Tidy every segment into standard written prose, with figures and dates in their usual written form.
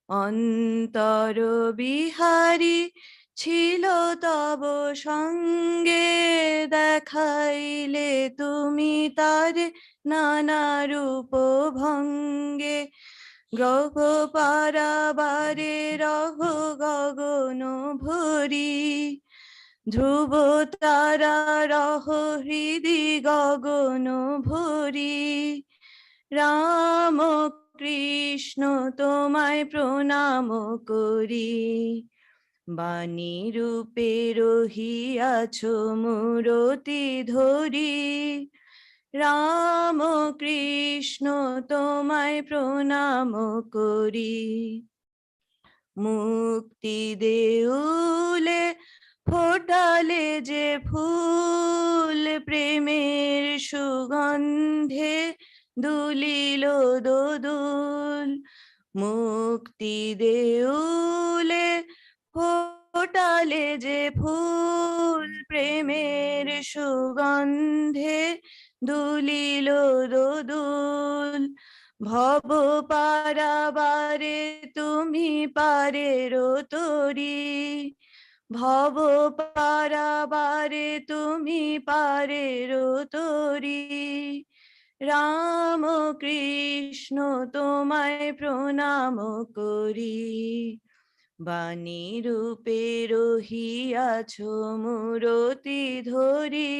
অন্তর বিহারী ছিল তব সঙ্গে, দেখাইলে তুমি তারে নানা রূপ ভঙ্গে। গ্রহ পারাবারে রহ গগন ভরি, ধ্রুব তারা রহ হৃদি গগন ভরি। রাম কৃষ্ণ তোমায় প্রণাম করি, বাণী রূপে রহিয়াছ মূরতি ধরি। রাম কৃষ্ণ তোমায় প্রণাম করি, মুক্তি দেউলে ফোটালে যে ফুল, প্রেমের সুগন্ধে দুলিল দোদুল। মুক্তি দেউলে ফোটালে যে ফুল, প্রেমের সুগন্ধে দুলিল দোদুল। ভব পারাবারে তুমি পারের তরি, ভব পারাবারে তুমি পারের তরি। রাম কৃষ্ণ তোমায় প্রণাম করি, বাণী রূপে রহিয়াছ মূরতি ধরি।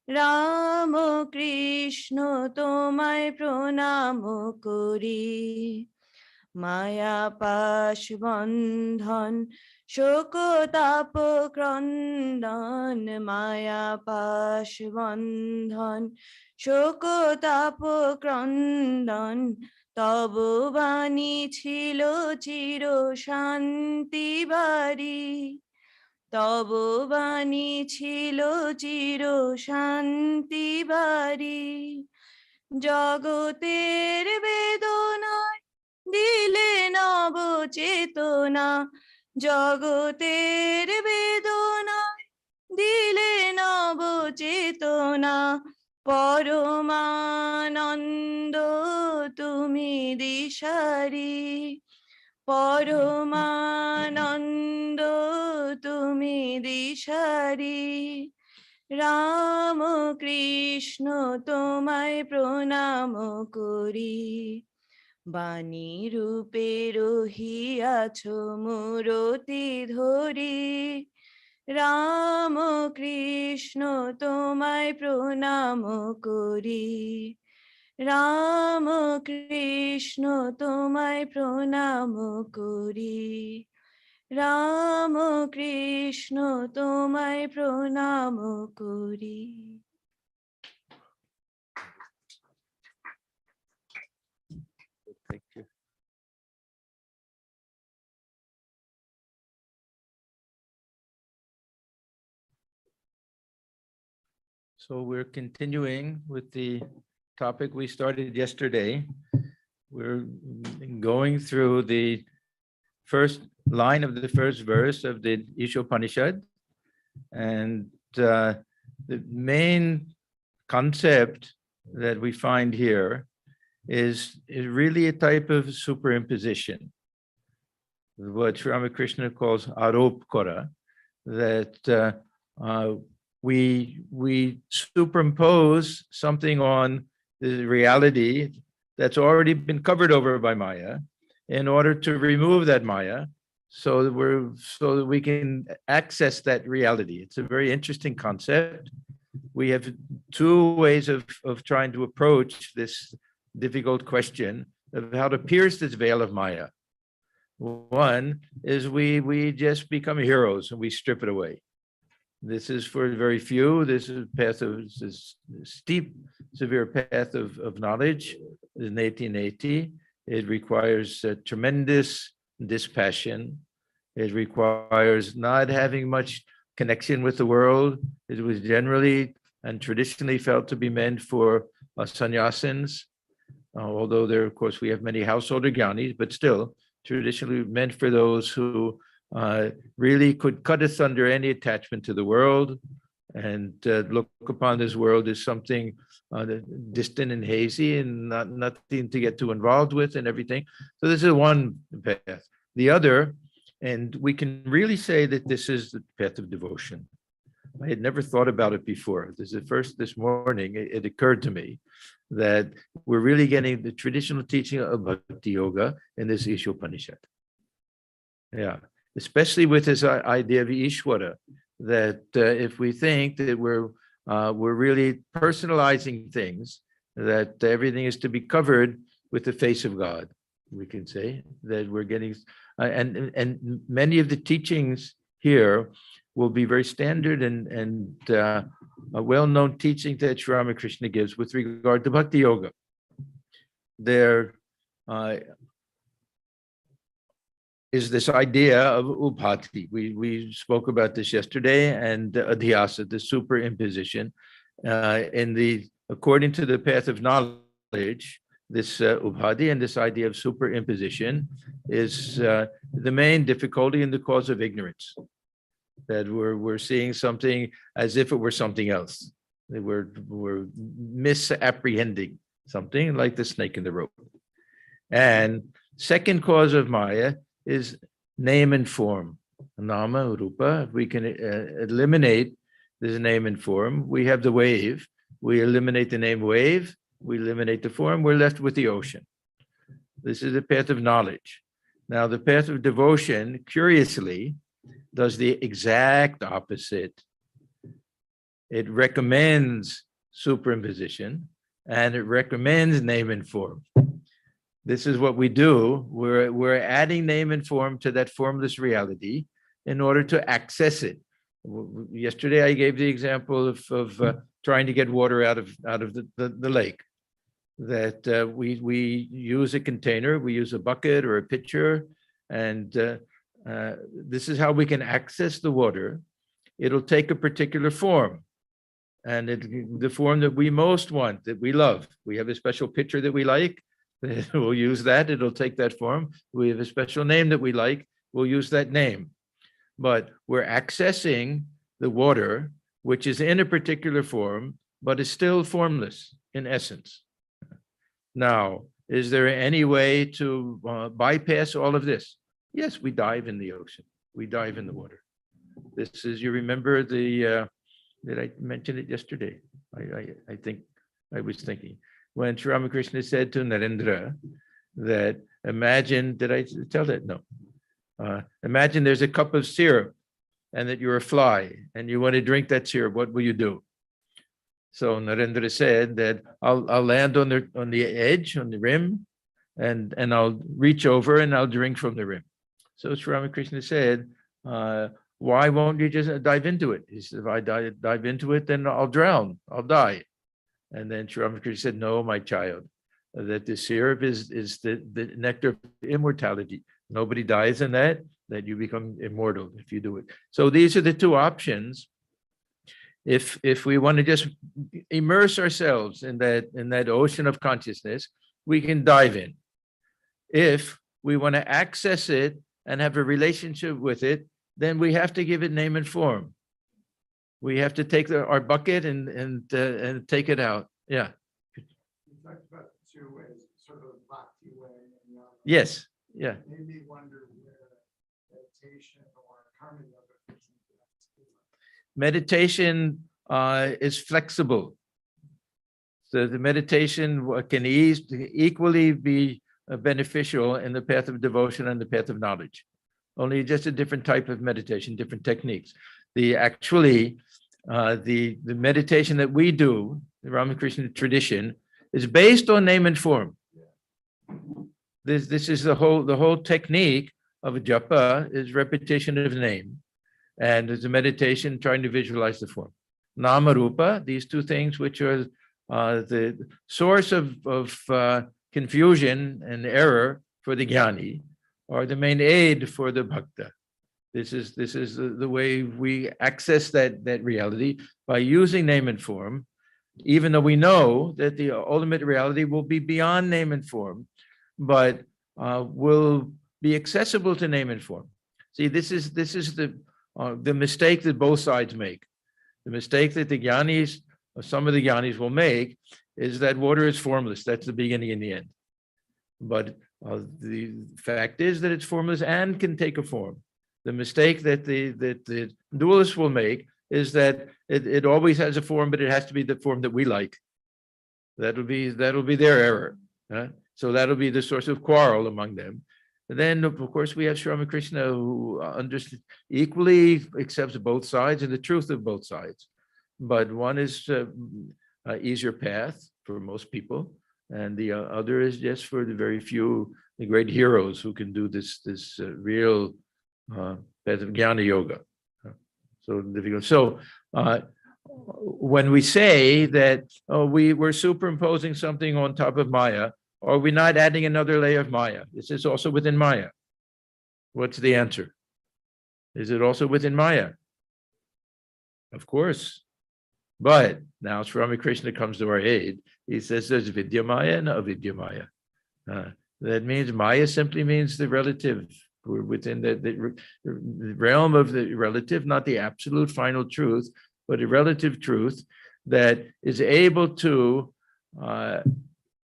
রাম কৃষ্ণ তোমায় প্রণাম করি, মায়া পাশ বন্ধন শোক তাপ ক্রন্দন। মায়া পাশ বন্ধন শোক তাপ ক্রন্দন, তব বাণী ছিল চির শান্তি বাড়ি। তব বাণী ছিল চির শান্তি বাড়ি। জগতের বেদনায় দিলে নব চেতনা, জগতের বেদনায় দিলে নব চেতনা। পরমানন্দ তুমি দিশারি, পরমানন্দ তুমি দিশারি। রাম কৃষ্ণ তোমায় প্রণাম করি, বাণী রূপে রহিয়াছ মূরতি ধরি। রাম কৃষ্ণ তোমায় প্রণাম করি, রাম কৃষ্ণ তোমায় প্রণাম করি। রাম কৃষ্ণ তোমায় প্রণাম করি। Thank you. So we're continuing with the topic we started yesterday. We're going through the first line of the first verse of the Isha Upanishad. And the main concept that we find here is really a type of superimposition, what Sri Ramakrishna calls arop kara, that we superimpose something on the reality that's already been covered over by Maya in order to remove that Maya, so that we can access that reality. It's a very interesting concept. We have two ways of trying to approach this difficult question of how to pierce this veil of Maya. One is we just become heroes and we strip it away. This is for very few. This is a path of this steep, severe path of knowledge. In 1880, it requires tremendous dispassion. It requires not having much connection with the world. It was generally and traditionally felt to be meant for sannyasins, although there, of course, we have many householder gyanis, but still traditionally meant for those who really could cut asunder any attachment to the world, and look upon this world as something distant and hazy and nothing to get too involved with and everything. So this is one path. The other, and we can really say that this is the path of devotion. I had never thought about it before. This morning, it occurred to me that we're really getting the traditional teaching of Bhakti Yoga in this Isha Upanishad. Yeah, especially with this idea of Ishvara, that if we think that we're really personalizing things, that everything is to be covered with the face of God, we can say that we're getting, and many of the teachings here will be very standard and a well-known teaching that Sri Ramakrishna gives with regard to Bhakti Yoga. There is this idea of Upadhi. We spoke about this yesterday, and Adhyasa, the superimposition. According to the path of knowledge, this Upadhi and this idea of superimposition is the main difficulty and the cause of ignorance. That we're seeing something as if it were something else. We're misapprehending something like the snake in the rope. And second cause of Maya is name and form. Nama, Rupa. If we can eliminate this name and form, we have the wave. We eliminate the name wave, we eliminate the form, we're left with the ocean. This is the path of knowledge. Now, the path of devotion, curiously, does the exact opposite. It recommends superimposition and it recommends name and form. This is what we do. We're adding name and form to that formless reality in order to access it. Yesterday, I gave the example of trying to get water out of the lake. That we use a container, we use a bucket or a pitcher, and this is how we can access the water. It'll take a particular form, and the form that we most want, that we love. We have a special pitcher that we like. We'll use that. It'll take that form. We have a special name that we like. We'll use that name. But we're accessing the water, which is in a particular form, but is still formless in essence. Now, is there any way to bypass all of this? Yes, we dive in the ocean. We dive in the water. This is, you remember that I mentioned it yesterday. I think I was thinking. When Sri Ramakrishna said to Narendra that imagine, did I tell that? No. Imagine there's a cup of syrup and that you're a fly and you want to drink that syrup, what will you do? So Narendra said that I'll land on the edge, on the rim, and I'll reach over and I'll drink from the rim. So Sri Ramakrishna said, why won't you just dive into it? He said, if I dive into it, then I'll drown, I'll die. And then Sri Ramakrishna said, no, my child, that the syrup is the nectar of immortality. Nobody dies in that you become immortal if you do it. So these are the two options. If we want to just immerse ourselves in that ocean of consciousness, we can dive in. If we want to access it and have a relationship with it, then we have to give it name and form. We have to take our bucket and take it out. Yeah. You talked about the 2 ways, sort of bhakti way and the other. Yes. Yeah. It made me wonder where meditation or karma yoga fits into that. Meditation is flexible. So the meditation can equally be beneficial in the path of devotion and the path of knowledge. Only just a different type of meditation, different techniques. The meditation that we do, the Ramakrishna tradition, is based on name and form. This is the whole technique of a japa is repetition of name, and it's a meditation trying to visualize the form. Nama rupa, these two things, which are the source of confusion and error for the jnani, are the main aid for the bhakta. This is the way we access that reality by using name and form, even though we know that the ultimate reality will be beyond name and form, but will be accessible to name and form. See, this is the mistake that both sides make. The mistake that the Gyanis, or some of the Gyanis will make, is that water is formless. That's the beginning and the end. But the fact is that it's formless and can take a form. The mistake that the dualists will make is that it always has a form, but it has to be the form that we like. That'll be their error. So that'll be the source of quarrel among them. And then, of course, we have Sri Ramakrishna, who equally accepts both sides and the truth of both sides. But one is an easier path for most people, and the other is just for the very few, the great heroes who can do this real path of Jnana Yoga. So difficult. So when we say that we're superimposing something on top of Maya, are we not adding another layer of Maya? Is this also within Maya? What's the answer? Is it also within Maya? Of course. But now Sri Ramakrishna comes to our aid. He says there's Vidya Maya and Avidya Maya. That means Maya simply means the relative. We're within the realm of the relative, not the absolute final truth, but a relative truth that is able to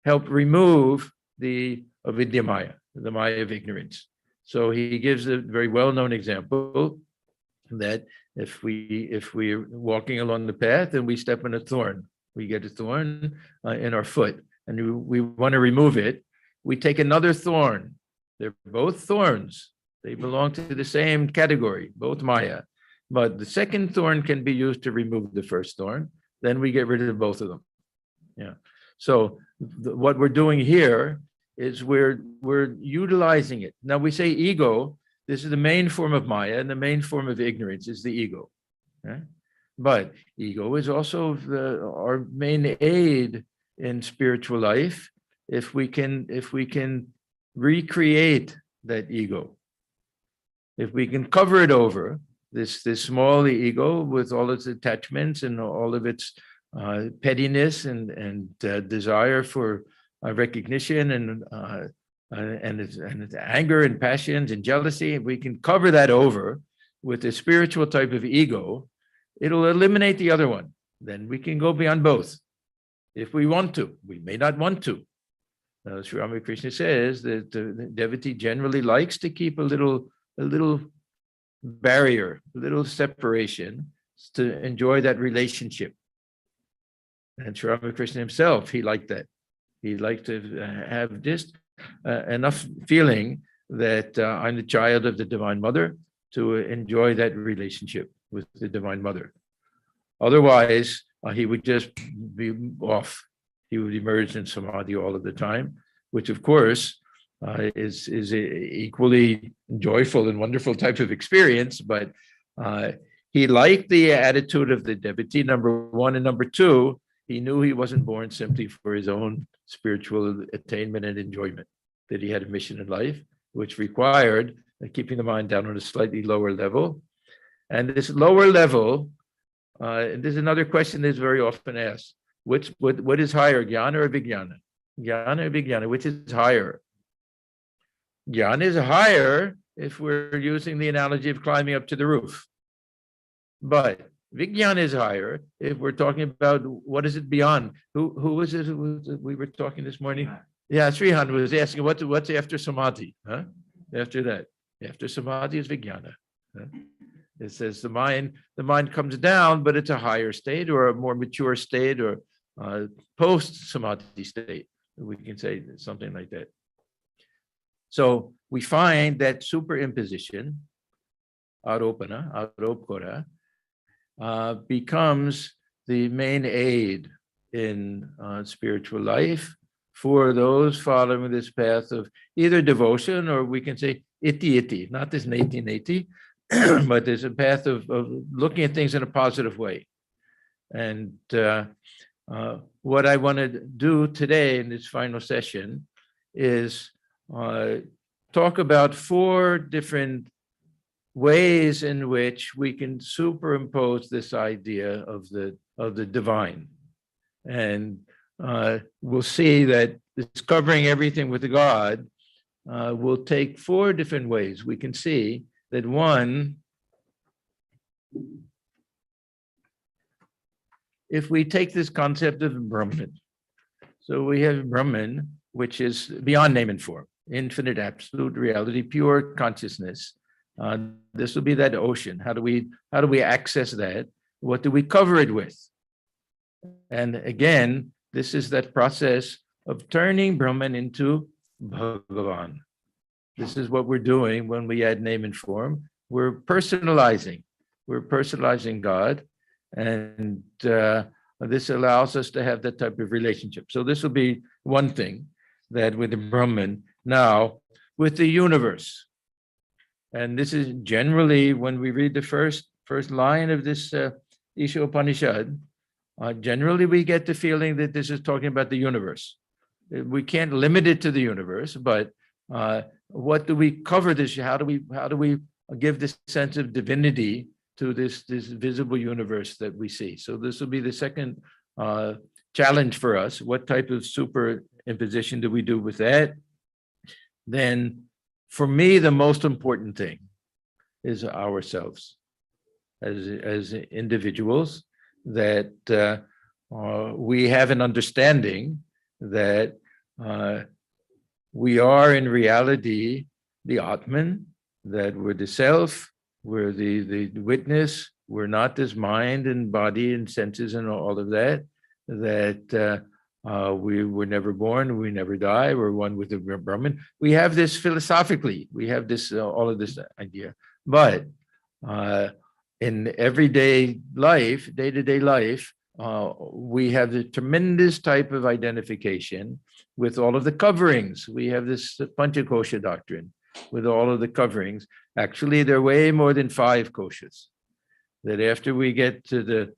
help remove the Avidya Maya, the Maya of ignorance. So he gives a very well-known example that if we're walking along the path and we step on a thorn, we get a thorn in our foot, and we want to remove it, we take another thorn. They're both thorns. They belong to the same category, both Maya. But the second thorn can be used to remove the first thorn. Then we get rid of both of them. Yeah. So what we're doing here is we're utilizing it. Now we say ego. This is the main form of Maya, and the main form of ignorance is the ego. Right? But ego is also our main aid in spiritual life. If we can recreate that ego, if we can cover it over, this small ego with all its attachments and all of its pettiness and desire for recognition and its anger and passions and jealousy, we can cover that over with a spiritual type of ego, it'll eliminate the other one. Then we can go beyond both. If we want to, we may not want to. Sri Ramakrishna says that the devotee generally likes to keep a little barrier, a little separation to enjoy that relationship. And Sri Ramakrishna himself, he liked that. He liked to have just enough feeling that I'm the child of the Divine Mother to enjoy that relationship with the Divine Mother. Otherwise, he would just be off. He would emerge in samadhi all of the time, which of course is a equally joyful and wonderful type of experience. But he liked the attitude of the devotee, number one, and number two, he knew he wasn't born simply for his own spiritual attainment and enjoyment, that he had a mission in life, which required keeping the mind down on a slightly lower level. And this lower level, and there's another question that's very often asked, what is higher, jnana or vijnana? Jnana or vijnana, which is higher? Jnana is higher if we're using the analogy of climbing up to the roof. But vijnana is higher if we're talking about what is it beyond. Who was it we were talking this morning? Yeah, Srihan was asking what's after samadhi? Huh? After that. After samadhi is vijnana. Huh? It says the mind comes down, but it's a higher state or a more mature state or post-samadhi state. We can say something like that. So we find that superimposition, aropkara, becomes the main aid in spiritual life for those following this path of either devotion, or we can say iti, not this neti, but there's a path of looking at things in a positive way. And what I want to do today in this final session is talk about 4 different ways in which we can superimpose this idea of the divine. And we'll see that discovering everything with God will take 4 different ways. We can see that one if we take this concept of Brahman, so we have Brahman, which is beyond name and form, infinite absolute reality, pure consciousness. This will be that ocean. How do we access that? What do we cover it with? And again, this is that process of turning Brahman into Bhagavan. This is what we're doing when we add name and form. We're personalizing God, and this allows us to have that type of relationship. So this will be one thing, that with the Brahman. Now, with the universe, and this is generally when we read the first line of this Isha Upanishad, generally we get the feeling that this is talking about the universe. We can't limit it to the universe, but what do we cover this? How do we give this sense of divinity to this visible universe that we see? So this will be the second challenge for us. What type of superimposition do we do with that? Then, for me, the most important thing is ourselves as individuals, that we have an understanding that we are in reality the Atman, that we're the self, we're the witness, we're not this mind and body and senses and all of that, that we were never born, we never die, we're one with the Brahman. We have this philosophically, we have this, all of this idea. But in everyday life, day-to-day life, we have the tremendous type of identification with all of the coverings. We have this Panchakosha doctrine with all of the coverings. Actually, there are way more than 5 koshas. That after we get to the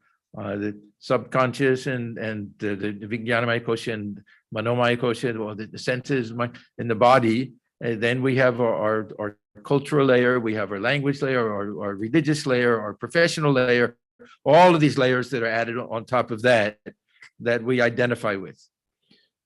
subconscious and the Vijnanamaya kosha and Manomaya kosha, or the senses in the body, and then we have our cultural layer, we have our language layer, our religious layer, our professional layer, all of these layers that are added on top of that we identify with.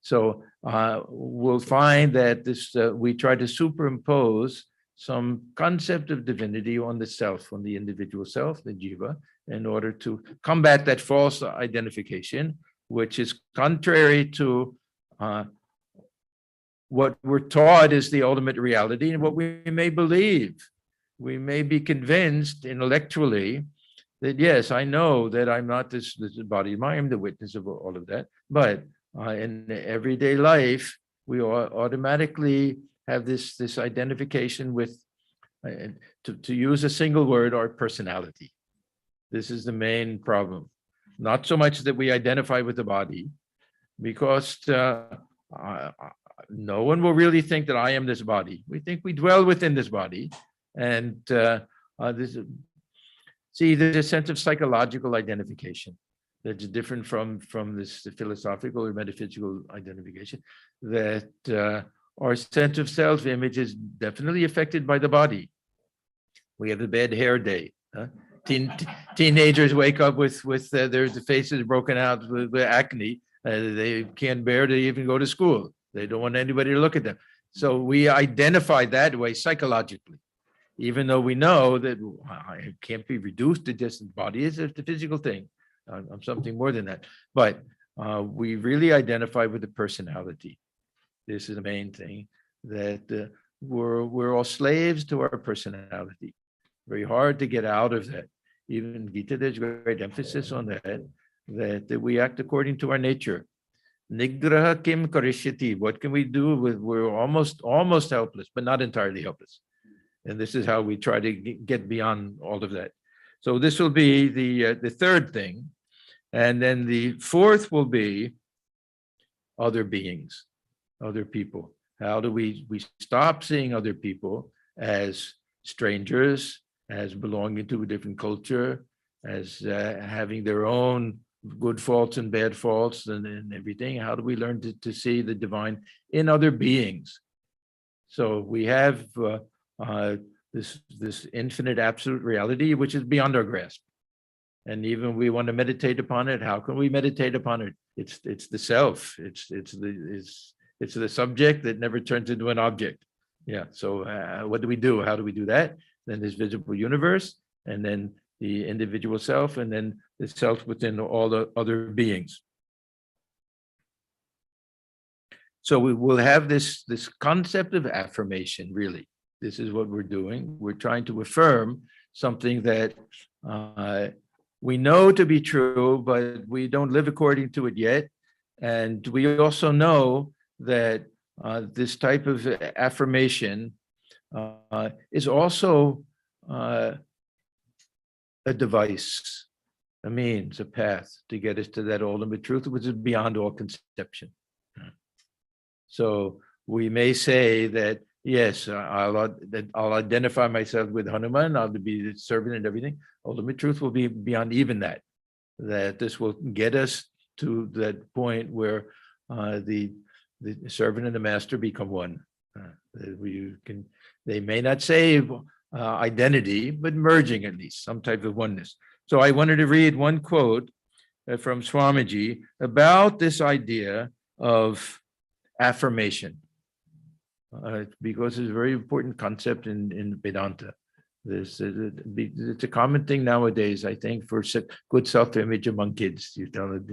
So we'll find that this we try to superimpose some concept of divinity on the self, on the individual self, the jiva, in order to combat that false identification, which is contrary to what we're taught is the ultimate reality and what we may believe. We may be convinced intellectually that, yes, I know that I'm not this body of mind, I'm the witness of all of that. But in everyday life, we automatically have this identification with, to use a single word, our personality. This is the main problem. Not so much that we identify with the body, because no one will really think that I am this body. We think we dwell within this body. And there's a sense of psychological identification that's different from this philosophical or metaphysical identification, that our sense of self-image is definitely affected by the body. We have a bad hair day. Teenagers wake up with their faces broken out with acne. They can't bear to even go to school. They don't want anybody to look at them. So we identify that way psychologically, even though we know that it can't be reduced to just the body is a physical thing. I'm something more than that. But we really identify with the personality. This is the main thing, that we're all slaves to our personality. Very hard to get out of that. Even Gita, there's great emphasis on that we act according to our nature. Nigraha kim karishyati. What can we do? We're almost helpless, but not entirely helpless. And this is how we try to get beyond all of that. So this will be the third thing. And then the fourth will be other beings, other people. How do we stop seeing other people as strangers, as belonging to a different culture, as having their own good faults and bad faults and everything? How do we learn to see the divine in other beings? So we have this infinite absolute reality, which is beyond our grasp. And even we want to meditate upon it. How can we meditate upon it? It's the self. It's the subject that never turns into an object. Yeah. So what do we do? How do we do that? Then there's visible universe, and then the individual self, and then the self within all the other beings. So we will have this concept of affirmation, really. This is what we're doing. We're trying to affirm something that we know to be true, but we don't live according to it yet. And we also know that this type of affirmation is also a device, a means, a path to get us to that ultimate truth, which is beyond all conception. So we may say that, yes, I'll identify myself with Hanuman, I'll be the servant and everything. Ultimate truth will be beyond even that this will get us to that point where the servant and the master become one. They may not say identity, but merging at least, some type of oneness. So I wanted to read one quote from Swamiji about this idea of affirmation, because it's a very important concept in Vedanta. It's a common thing nowadays, I think, for good self-image among kids. You tell them,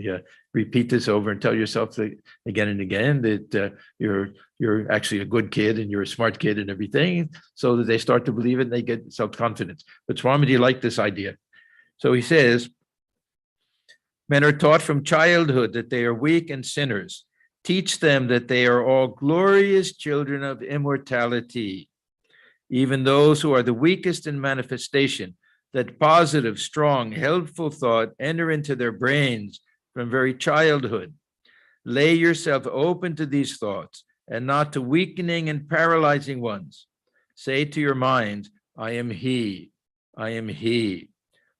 repeat this over and tell yourself again and again that you're actually a good kid and you're a smart kid and everything, so that they start to believe it and they get self-confidence. But Swamiji liked this idea. So he says, men are taught from childhood that they are weak and sinners. Teach them that they are all glorious children of immortality. Even those who are the weakest in manifestation, that positive, strong, helpful thought enter into their brains from very childhood. Lay yourself open to these thoughts and not to weakening and paralyzing ones. Say to your mind, I am he, I am he.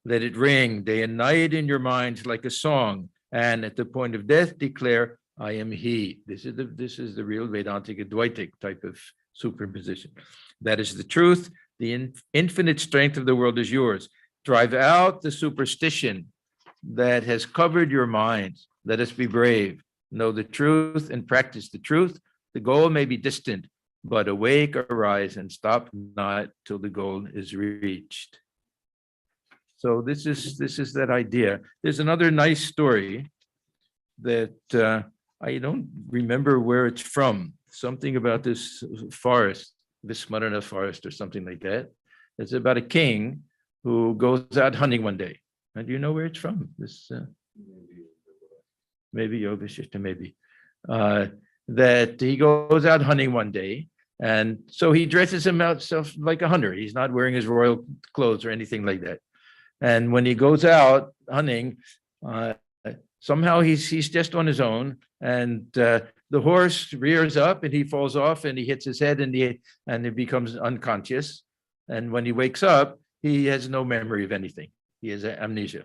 Let it ring day and night in your minds like a song, and at the point of death declare, I am he. This is the real Vedantic Advaitic type of superposition. That is the truth. The infinite strength of the world is yours. Drive out the superstition that has covered your minds. Let us be brave. Know the truth and practice the truth. The goal may be distant, but awake, arise, and stop not till the goal is reached. So this is that idea. There's another nice story that I don't remember where it's from. Something about this forest, Vismarana forest or something like that. It's about a king who goes out hunting one day. And do you know where it's from? This maybe Yogashishta, maybe. That he goes out hunting one day. And so he dresses himself like a hunter. He's not wearing his royal clothes or anything like that. And when he goes out hunting, somehow he's just on his own, and the horse rears up and he falls off and he hits his head and he becomes unconscious. And when he wakes up, he has no memory of anything. He has amnesia.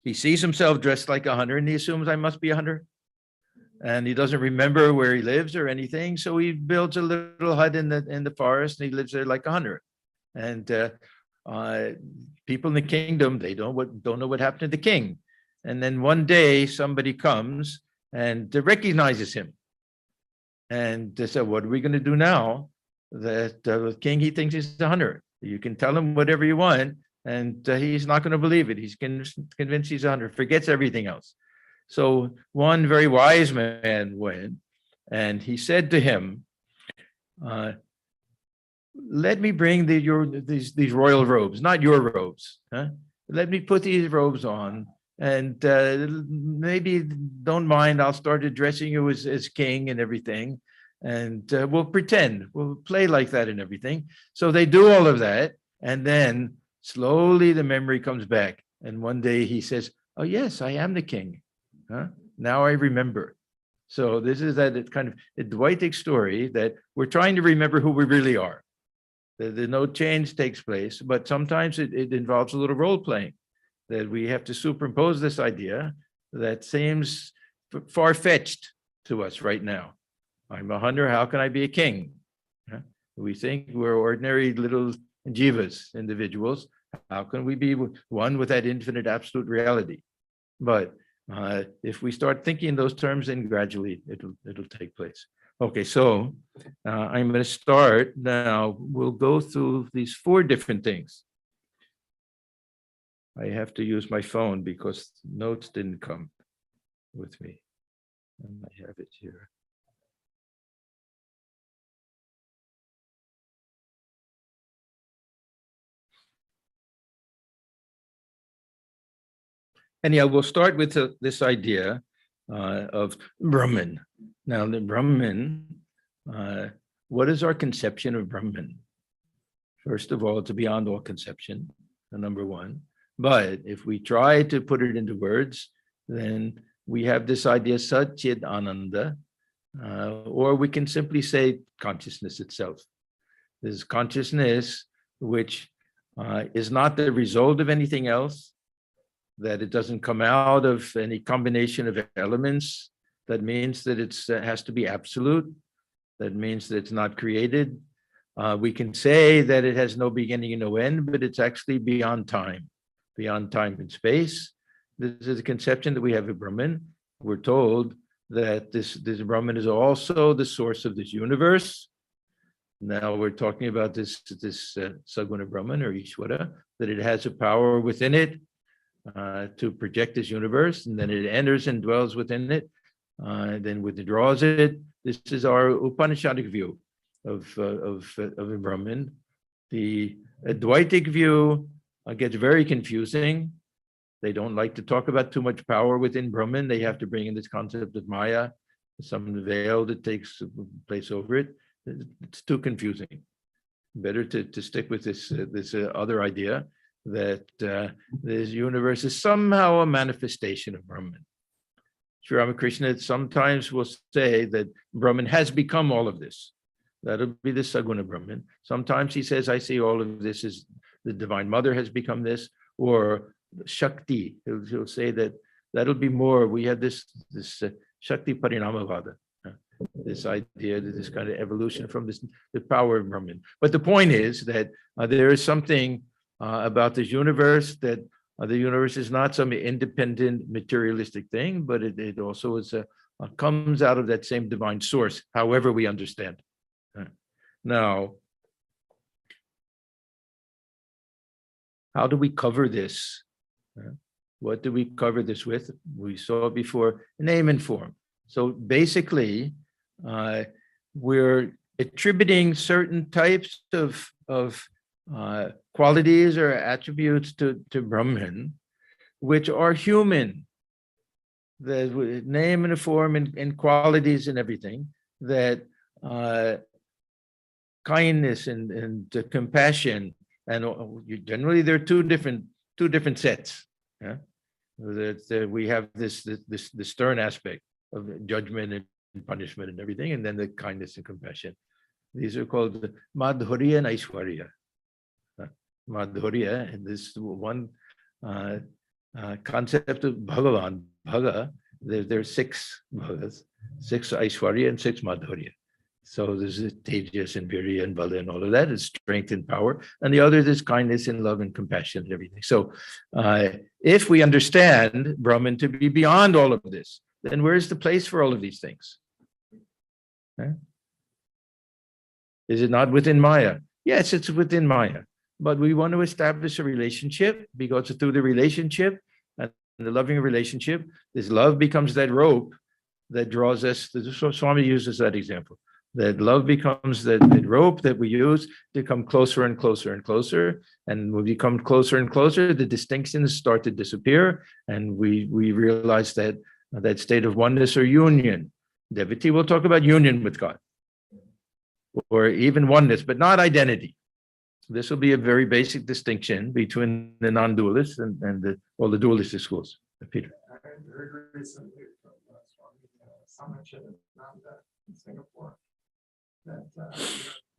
He sees himself dressed like a hunter and he assumes I must be a hunter. And he doesn't remember where he lives or anything. So he builds a little hut in the forest and he lives there like a hunter. And people in the kingdom, they don't know what happened to the king. And then one day somebody comes and recognizes him. And they said, what are we going to do now that the king, he thinks he's a hunter? You can tell him whatever you want, and he's not going to believe it. He's convinced he's a hunter, forgets everything else. So one very wise man went, and he said to him, let me bring these royal robes, not your robes. Huh? Let me put these robes on. And maybe don't mind, I'll start addressing you as king and everything. And we'll pretend, we'll play like that and everything. So they do all of that. And then slowly the memory comes back. And one day he says, oh, yes, I am the king. Huh? Now I remember. So this is that kind of Advaitic story that we're trying to remember who we really are. The no change takes place, but sometimes it involves a little role playing. That we have to superimpose this idea that seems far-fetched to us right now. I'm a hunter, how can I be a king? We think we're ordinary little jivas, individuals. How can we be one with that infinite absolute reality? But if we start thinking in those terms, then gradually it'll take place. Okay, so I'm going to start now. We'll go through these 4 different things. I have to use my phone because notes didn't come with me. And I have it here. Anyhow, we'll start with this idea of Brahman. Now, the Brahman, what is our conception of Brahman? First of all, it's beyond all conception, number one. But if we try to put it into words, then we have this idea Sat Chit Ananda, or we can simply say consciousness itself. This is consciousness which is not the result of anything else, that it doesn't come out of any combination of elements. That means that it has to be absolute. That means that it's not created. We can say that it has no beginning and no end, but it's actually beyond time and space. This is a conception that we have of Brahman. We're told that this Brahman is also the source of this universe. Now we're talking about this Saguna Brahman or Ishvara, that it has a power within it to project this universe, and then it enters and dwells within it, then withdraws it. This is our Upanishadic view of Brahman. The Advaitic view gets very confusing. They don't like to talk about too much power within Brahman. They have to bring in this concept of Maya, some veil that takes place over it. It's too confusing. Better to stick with this other idea that this universe is somehow a manifestation of Brahman. Sri Ramakrishna sometimes will say that Brahman has become all of this. That'll be the Saguna Brahman. Sometimes he says, I see all of this as the Divine Mother has become this, or Shakti. He'll say that that'll be more. We have this Shakti Parinamavada, this idea that this kind of evolution from the power of Brahman. But the point is that there is something about this universe, that the universe is not some independent materialistic thing, but it also is comes out of that same divine source, however we understand. Now, how do we cover this? What do we cover this with? We saw before, name and form. So basically, we're attributing certain types of qualities or attributes to Brahman, which are human. The name and a form and qualities and everything, that kindness and compassion, and generally there are two different sets. Yeah, we have this stern aspect of judgment and punishment and everything, and then the kindness and compassion. These are called Madhurya and Aishwarya. Madhurya, and this one concept of Bhagavan, Bhaga, there are 6 Bhagas, 6 Aishwarya and 6 Madhurya. So there's Tejas and Virya and Bala and all of that is strength and power. And the other is kindness and love and compassion and everything. So if we understand Brahman to be beyond all of this, then where's the place for all of these things? Is it not within Maya? Yes, it's within Maya. But we want to establish a relationship, because through the relationship and the loving relationship, this love becomes that rope that draws us. So Swami uses that example. That love becomes that rope that we use to come closer and closer and closer. And when we come closer and closer, the distinctions start to disappear. And we realize that state of oneness or union. Devotee will talk about union with God, or even oneness, but not identity. This will be a very basic distinction between the non-dualists and all the dualistic schools. Peter. I heard recently from Swami Atmajnanananda in Singapore that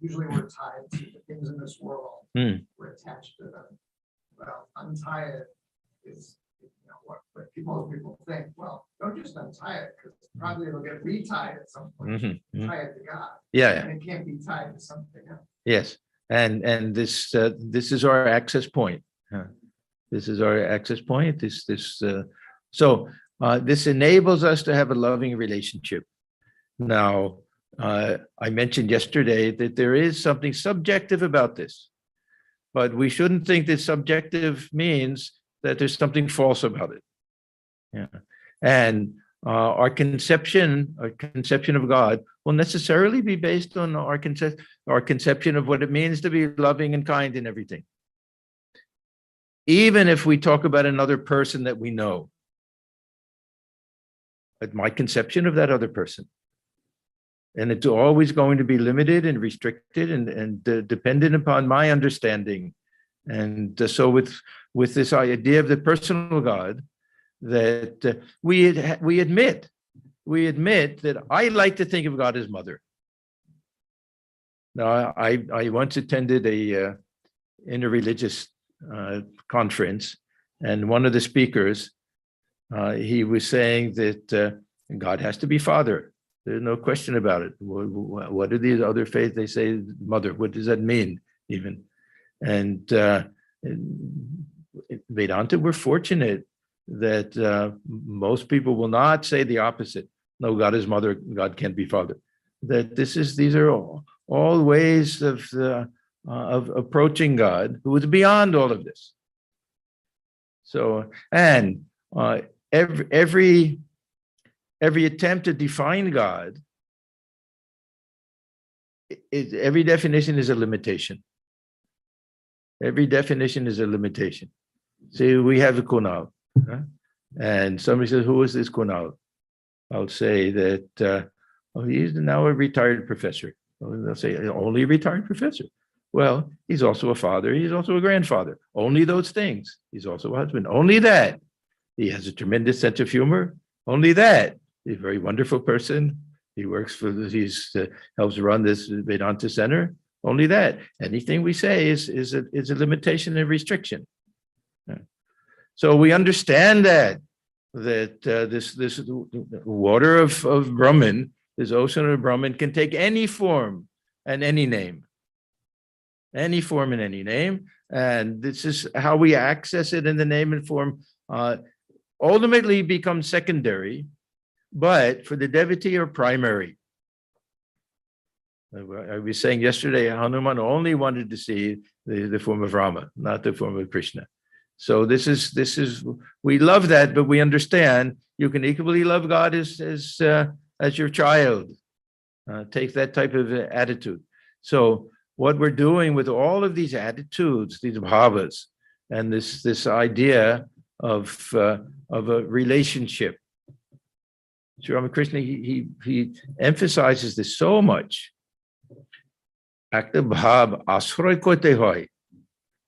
usually we're tied to the things in this world. We're attached to them. Well, untie it is, what people think. Well, don't just untie it, because probably it'll get retied at some point. Tie it to God. Yeah. And it can't be tied to something else. Yes. And this is our access point. This is our access point. So this enables us to have a loving relationship. Now, I mentioned yesterday that there is something subjective about this, but we shouldn't think that subjective means that there's something false about it. Yeah. And our conception of God will necessarily be based on our conception of what it means to be loving and kind and everything. Even if we talk about another person that we know, but my conception of that other person, and it's always going to be limited and restricted and dependent upon my understanding. And so with this idea of the personal God, that we admit that I like to think of God as mother. Now, I once attended a interreligious conference, and one of the speakers, he was saying that God has to be father. There's no question about it. What are these other faiths? They say mother. What does that mean even? And Vedanta, we're fortunate that most people will not say the opposite. No, God is mother, God can't be father. That these are all ways of approaching God, who is beyond all of this. So, and every attempt to define God, every definition is a limitation. Every definition is a limitation. See, we have a Kunal, and somebody says, "Who is this Kunal?" I'll say that he's now a retired professor. They'll say, "Only a retired professor." Well, he's also a father. He's also a grandfather. Only those things. He's also a husband. Only that. He has a tremendous sense of humor. Only that. He's a very wonderful person. He works for. Helps run this Vedanta center. Only that. Anything we say is a limitation and restriction. So we understand that this water of Brahman, this ocean of Brahman, can take any form and any name. Any form and any name. And this is how we access it in the name and form. Ultimately becomes secondary, but for the devotee are primary. I was saying yesterday, Hanuman only wanted to see the form of Rama, not the form of Krishna. So this is we love that, but we understand you can equally love God as your child. Take that type of attitude. So what we're doing with all of these attitudes, these bhavas, and this idea of a relationship. Sri Ramakrishna, he emphasizes this so much. Akta bhav ashray kote hoy.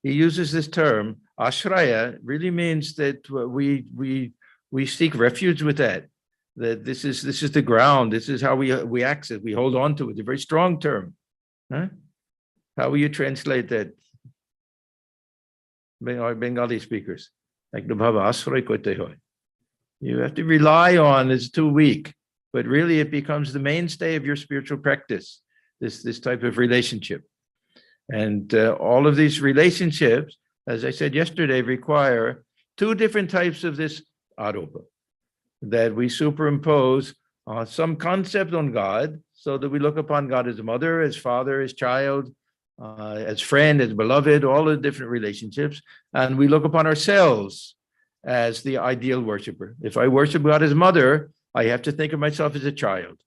He uses this term. Ashraya really means that we seek refuge with that. That this is the ground. This is how we access. We hold on to it. It's a very strong term. Huh? How will you translate that? Bengali speakers. Like the bhava ashray kote hoy. You have to rely on. It's too weak, but really it becomes the mainstay of your spiritual practice. This type of relationship, and all of these relationships, as I said yesterday, require two different types of this aropa, that we superimpose some concept on God, so that we look upon God as mother, as father, as child, as friend, as beloved, all the different relationships, and we look upon ourselves as the ideal worshiper. If I worship God as mother, I have to think of myself as a child.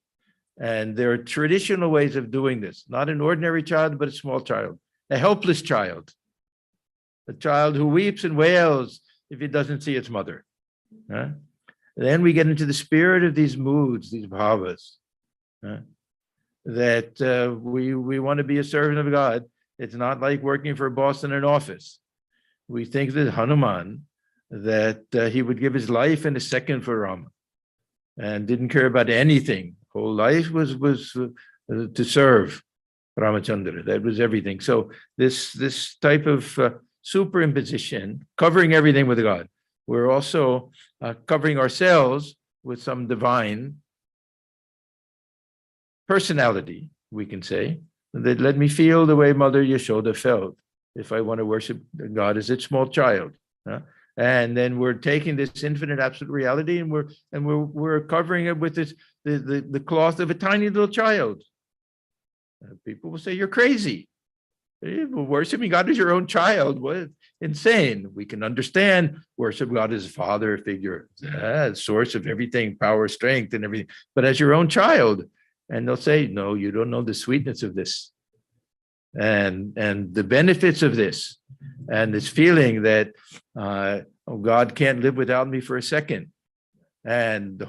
And there are traditional ways of doing this, not an ordinary child, but a small child, a helpless child, a child who weeps and wails if it doesn't see its mother. Then we get into the spirit of these moods, these bhavas, that we want to be a servant of God. It's not like working for a boss in an office. We think that Hanuman, that he would give his life in a second for Rama and didn't care about anything. Whole life was to serve Ramachandra. That was everything. So this type of superimposition, covering everything with God. We're also covering ourselves with some divine personality, we can say, that let me feel the way Mother Yashoda felt if I want to worship God as a small child. And then we're taking this infinite absolute reality, and we're covering it with this the cloth of a tiny little child. People will say, "You're crazy." Worshiping God as your own child, what insane. We can understand worship God as a father figure, source of everything, power, strength, and everything, but as your own child. And they'll say, no, you don't know the sweetness of this and the benefits of this, and this feeling that God can't live without me for a second. And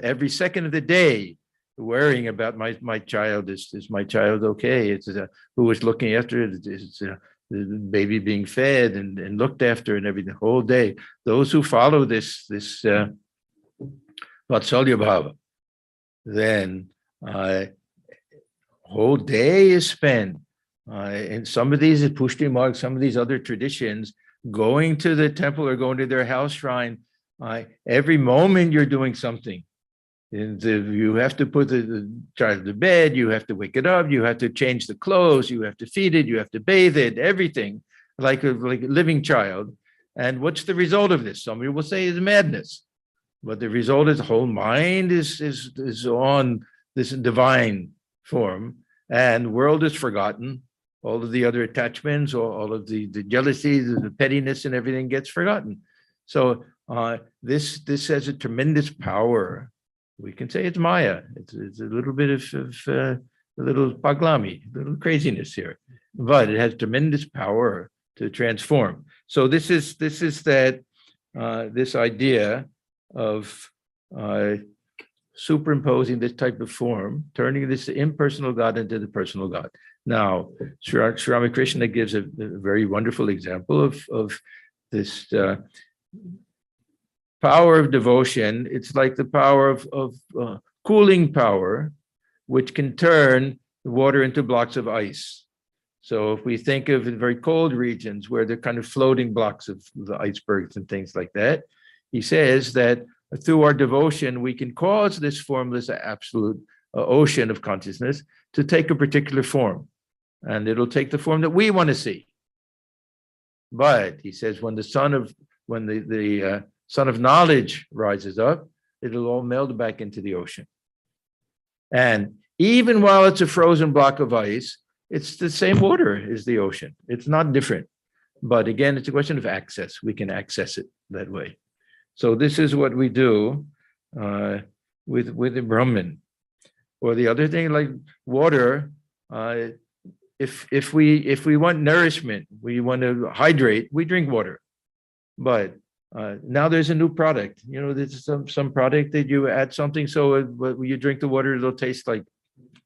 every second of the day, worrying about my child, is my child okay? Who is looking after it? Is the baby being fed and looked after and everything the whole day? Those who follow this Vatsalya Bhava, then whole day is spent in some of these Pushti Marg, some of these other traditions, going to the temple or going to their house shrine. Every moment you're doing something. You have to put the child to bed, you have to wake it up, you have to change the clothes, you have to feed it, you have to bathe it, everything, like a living child. And what's the result of this? Somebody will say is madness. But the result is the whole mind is on this divine form, and the world is forgotten. All of the other attachments, all of the jealousies, the pettiness and everything gets forgotten. So this has a tremendous power. We can say it's Maya. It's a little bit of a little paglami, a little craziness here, but it has tremendous power to transform. So this is that this idea of superimposing this type of form, turning this impersonal God into the personal God. Now, Sri Ramakrishna gives a very wonderful example of this power of devotion. It's like the power of cooling power, which can turn the water into blocks of ice. So if we think of very cold regions where they're kind of floating blocks of the icebergs and things like that, he says that through our devotion, we can cause this formless absolute ocean of consciousness to take a particular form, and it'll take the form that we want to see. But he says, when the sun of knowledge rises up, it'll all meld back into the ocean. And even while it's a frozen block of ice, it's the same water as the ocean. It's not different. But again, it's a question of access. We can access it that way. So this is what we do with the Brahman. Or the other thing, like water, if we want nourishment, we want to hydrate, we drink water. But now there's a new product. There's some product that you add something, so when you drink the water, it'll taste like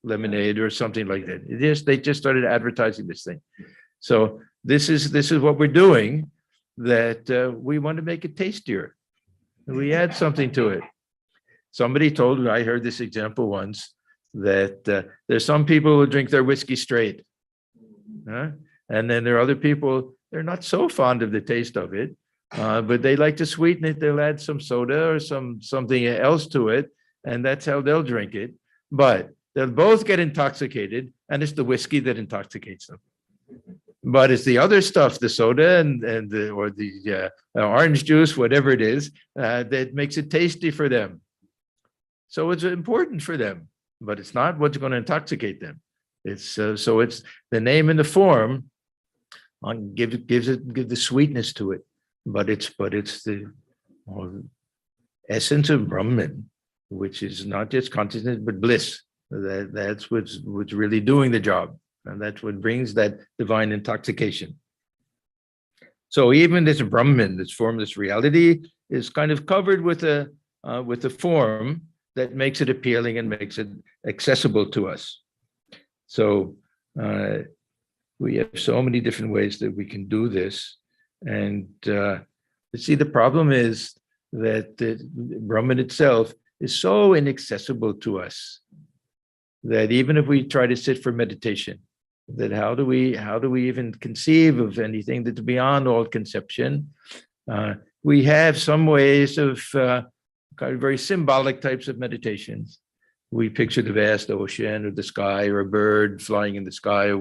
lemonade or something like that. They just started advertising this thing. So this is what we're doing, that we want to make it tastier. We add something to it. Somebody told me, I heard this example once, that there's some people who drink their whiskey straight. And then there are other people, they're not so fond of the taste of it, but they like to sweeten it. They'll add some soda or something else to it, and that's how they'll drink it. But they'll both get intoxicated, and it's the whiskey that intoxicates them. But it's the other stuff, the soda or the orange juice, whatever it is, that makes it tasty for them. So it's important for them, but it's not what's going to intoxicate them. It's the name and the form give the sweetness to it, but it's the essence of Brahman, which is not just consciousness but bliss. That's what's really doing the job. And that's what brings that divine intoxication. So even this Brahman, this formless reality, is kind of covered with a form that makes it appealing and makes it accessible to us. So we have so many different ways that we can do this. And see, the problem is that the Brahman itself is so inaccessible to us that even if we try to sit for meditation, that how do we even conceive of anything that's beyond all conception? We have some ways of kind of very symbolic types of meditations. We picture the vast ocean or the sky or a bird flying in the sky.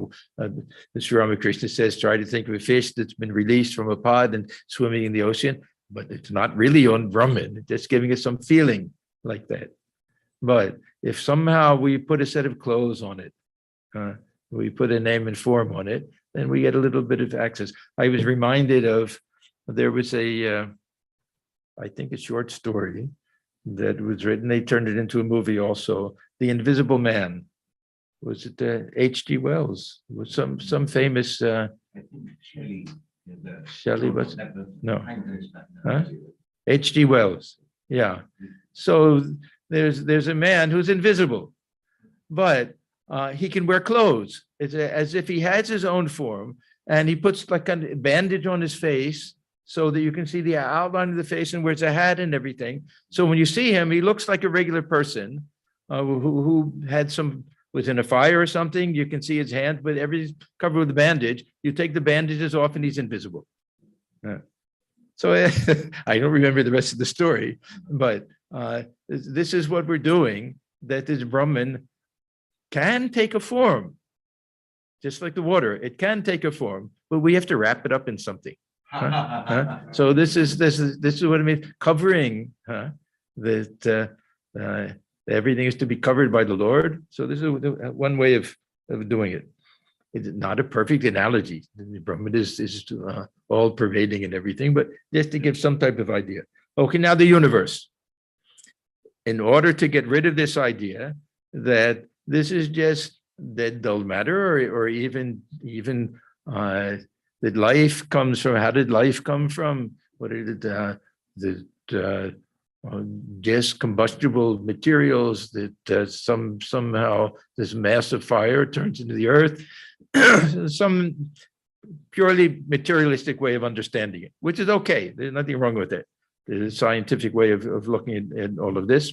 Sri Ramakrishna says, try to think of a fish that's been released from a pod and swimming in the ocean, but it's not really on Brahman. It's just giving us some feeling like that. But if somehow we put a set of clothes on it, we put a name and form on it, then we get a little bit of access. I was reminded of, there was I think a short story that was written, they turned it into a movie also, The Invisible Man. Was it H.G. Wells? Was some famous I think Shelley was, no. Huh? H.G. Wells. Yeah. So there's a man who's invisible, but he can wear clothes. It's as if he has his own form, and he puts like a bandage on his face so that you can see the outline of the face, and wears a hat and everything. So when you see him, he looks like a regular person who was in a fire or something. You can see his hand, but everything's covered with a bandage. You take the bandages off and he's invisible. So I don't remember the rest of the story, but this is what we're doing, that this Brahman can take a form, just like the water. It can take a form, but we have to wrap it up in something. So this is what I mean, covering, that everything is to be covered by the Lord. So this is one way of doing it. It's not a perfect analogy. Brahman is all pervading and everything, but just to give some type of idea. Okay, now the universe. In order to get rid of this idea that this is just that dull matter, or even that life comes from, how did life come from? What is it? Just combustible materials that somehow this massive fire turns into the earth. Some purely materialistic way of understanding it, which is okay. There's nothing wrong with it. There's a scientific way of looking at all of this.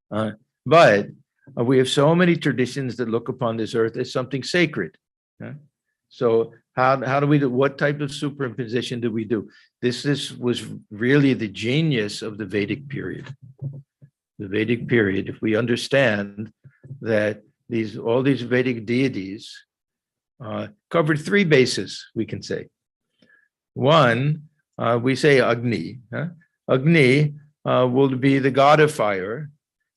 But we have so many traditions that look upon this earth as something sacred. So how do we do, what type of superimposition do we do? This was really the genius of the Vedic period. The Vedic period, if we understand that all these Vedic deities covered three bases, we can say. One, we say Agni. Agni will be the god of fire.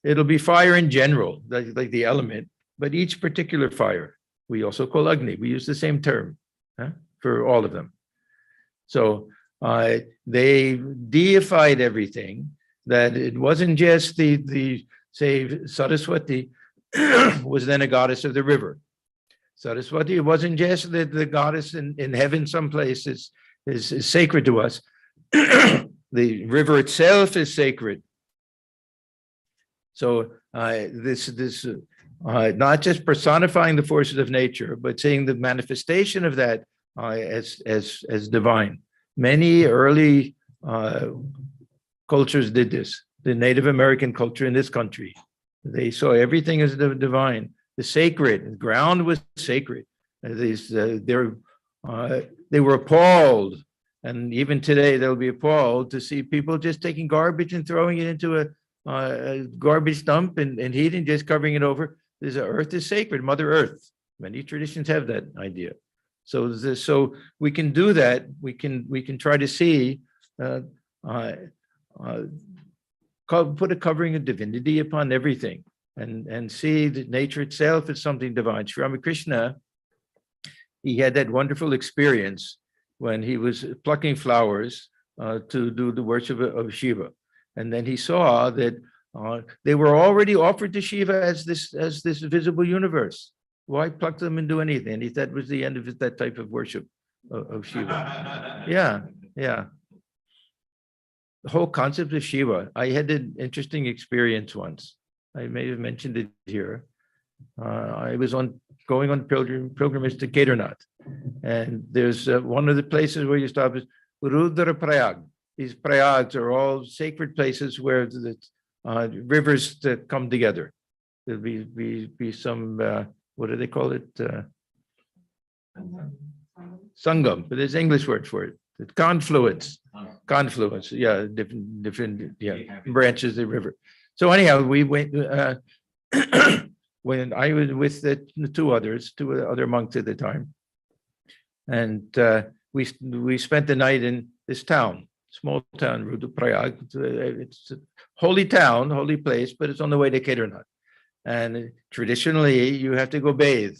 It'll be fire in general, like the element, but each particular fire we also call Agni. We use the same term for all of them. So they deified everything, that it wasn't just the say Saraswati was then a goddess of the river. Saraswati, it wasn't just that the goddess in heaven someplace is sacred to us. The river itself is sacred. So this not just personifying the forces of nature, but seeing the manifestation of that as divine. Many early cultures did this. The Native American culture in this country, they saw everything as the divine, the sacred. The ground was sacred. They were appalled, and even today they'll be appalled to see people just taking garbage and throwing it into a garbage dump and heating, just covering it over. There's earth is sacred, Mother Earth. Many traditions have that idea. So we can do that. We can try to see, put a covering of divinity upon everything, and see that nature itself is something divine. Sri Ramakrishna, he had that wonderful experience when he was plucking flowers to do the worship of Shiva, and then he saw that they were already offered to Shiva as this visible universe. Why pluck them and do anything? And that was the end of that type of worship of Shiva. Yeah. The whole concept of Shiva. I had an interesting experience once. I may have mentioned it here. I was going on pilgrimage to Kedarnath, and there's one of the places where you stop is Rudra Prayag. These prayags are all sacred places where the rivers that come together. There'll be some what do they call it? Sangam, but there's English word for it. It's confluence. Yeah, different branches of the river. So anyhow, we went when I was with the two other monks at the time, and we spent the night in this town, small town, Rudraprayag. It's a holy town, holy place, but it's on the way to Kedarnath. And traditionally, you have to go bathe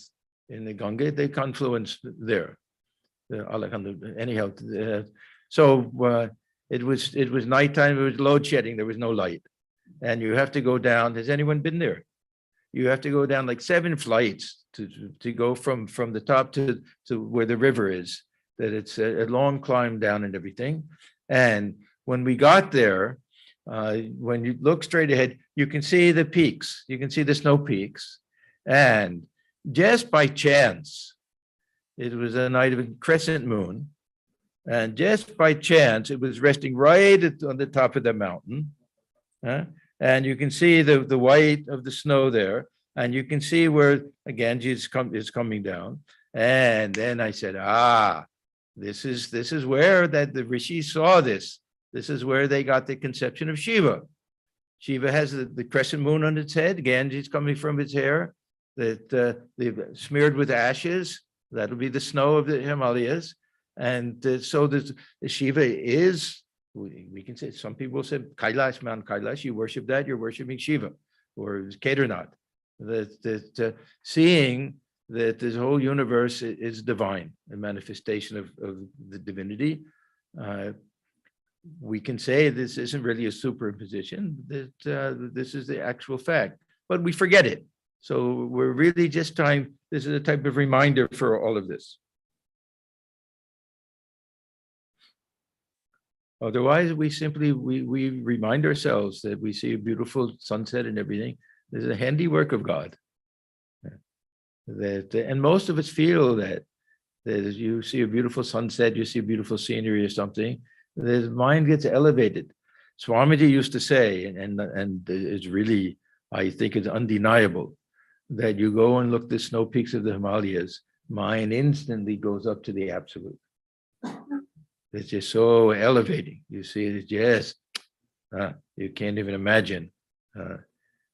in the Ganga, they confluence there. Anyhow, so it was nighttime. It was load shedding. There was no light, and you have to go down. Has anyone been there? You have to go down like 7 flights to go from the top to where the river is. That it's a long climb down and everything. And when we got there, when you look straight ahead, you can see the peaks. You can see the snow peaks, and just by chance, it was a night of a crescent moon, and just by chance, it was resting right on the top of the mountain. And you can see the white of the snow there, and you can see where, again, Jesus is coming down. And then I said, this is where that the rishis saw this. This is where they got the conception of Shiva. Shiva has the crescent moon on its head, Ganges coming from its hair, that they've smeared with ashes. That'll be the snow of the Himalayas. And so the Shiva is, we can say, some people say Kailash, Mount Kailash, you worship that, you're worshiping Shiva, or Kedarnath. That seeing that this whole universe is divine, a manifestation of the divinity. We can say this isn't really a superimposition, that this is the actual fact, but we forget it. So we're really just trying, this is a type of reminder for all of this. Otherwise, we simply, we remind ourselves that we see a beautiful sunset and everything. This is a handiwork of God. That, and most of us feel that as you see a beautiful sunset, you see beautiful scenery or something, the mind gets elevated. Swamiji used to say, and it's really, I think it's undeniable, that you go and look at the snow peaks of the Himalayas, mind instantly goes up to the absolute. It's just so elevating. You see, it's just, you can't even imagine.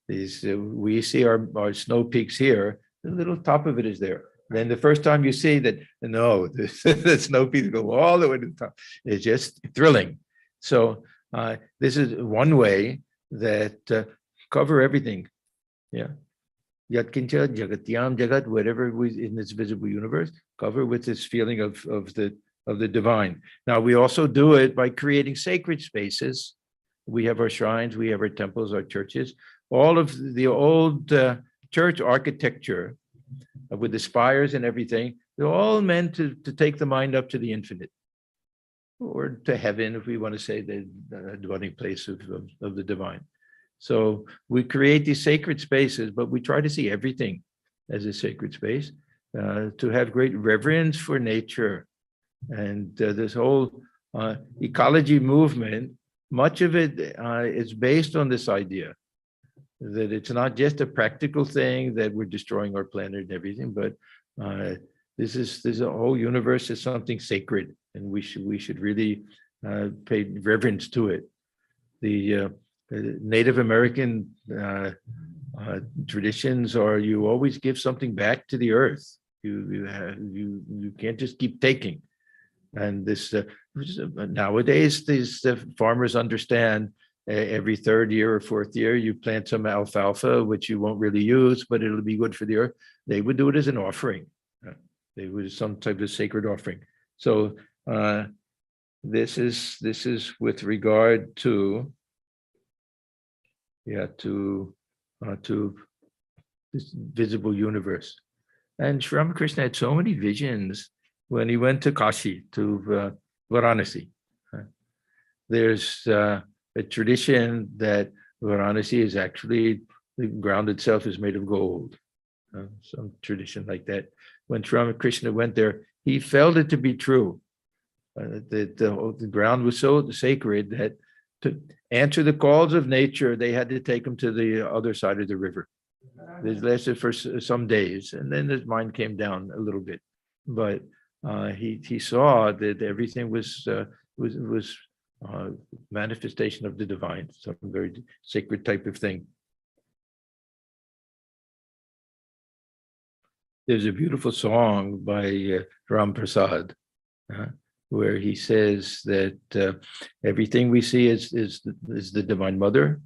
We see our snow peaks here, the little top of it is there. Then the first time you see that, no, the snow peaks go all the way to the top. It's just thrilling. So this is one way that cover everything. Yeah. Yat kincha jagatyam jagat, whatever we in this visible universe, cover with this feeling of the divine. Now we also do it by creating sacred spaces. We have our shrines, we have our temples, our churches. All of the old church architecture with the spires and everything, they're all meant to take the mind up to the infinite, or to heaven, if we want to say the dwelling place of the divine. So we create these sacred spaces, but we try to see everything as a sacred space, to have great reverence for nature. And this whole ecology movement, much of it is based on this idea that it's not just a practical thing that we're destroying our planet and everything, but this whole universe is something sacred, and we should really pay reverence to it. The Native American traditions are, you always give something back to the earth. You can't just keep taking. And this nowadays, these farmers understand every third year or fourth year, you plant some alfalfa, which you won't really use, but it'll be good for the earth. They would do it as an offering. They would some type of sacred offering. So this is with regard to this visible universe. And Sri Ramakrishna had so many visions when he went to Kashi, to Varanasi. There's a tradition that Varanasi is actually, the ground itself is made of gold. Some tradition like that. When Sri Ramakrishna went there, he felt it to be true. The ground was so sacred that to answer the calls of nature, they had to take him to the other side of the river. This lasted for some days, and then his mind came down a little bit. But he saw that everything was manifestation of the divine, some very sacred type of thing. There's a beautiful song by Ram Prasad, where he says that everything we see is the Divine Mother,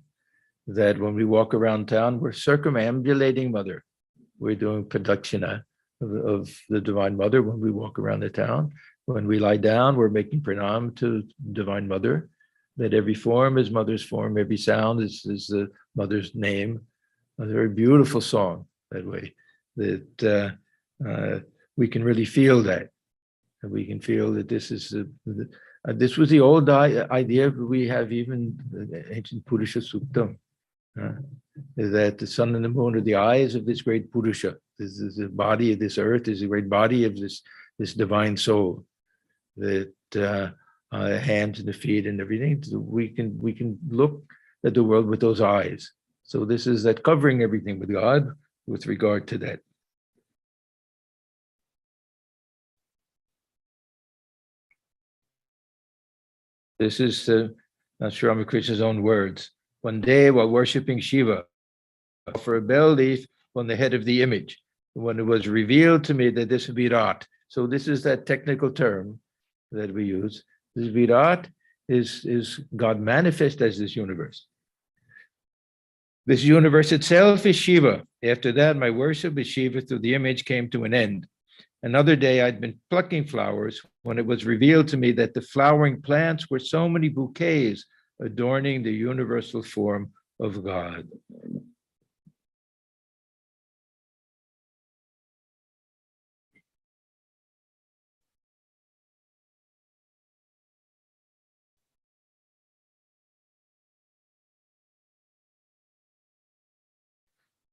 that when we walk around town, we're circumambulating Mother. We're doing pradakshina, of the Divine Mother when we walk around the town. When we lie down, we're making pranam to Divine Mother, that every form is Mother's form, every sound is the Mother's name. A very beautiful song that way, that we can really feel that. And we can feel that this is this was the old idea we have, even the ancient Purusha Suktam, that the sun and the moon are the eyes of this great Purusha. This is the body of this earth, is the great body of this divine soul. That hands and the feet and everything, so we can look at the world with those eyes. So this is that covering everything with God with regard to that. This is Sri Ramakrishna's own words. One day, while worshipping Shiva, I offered a bell leaf on the head of the image. When it was revealed to me that this would be Virat. So this is that technical term that we use. This Virat is God manifest as this universe. This universe itself is Shiva. After that, my worship of Shiva through the image came to an end. Another day, I'd been plucking flowers when it was revealed to me that the flowering plants were so many bouquets adorning the universal form of God.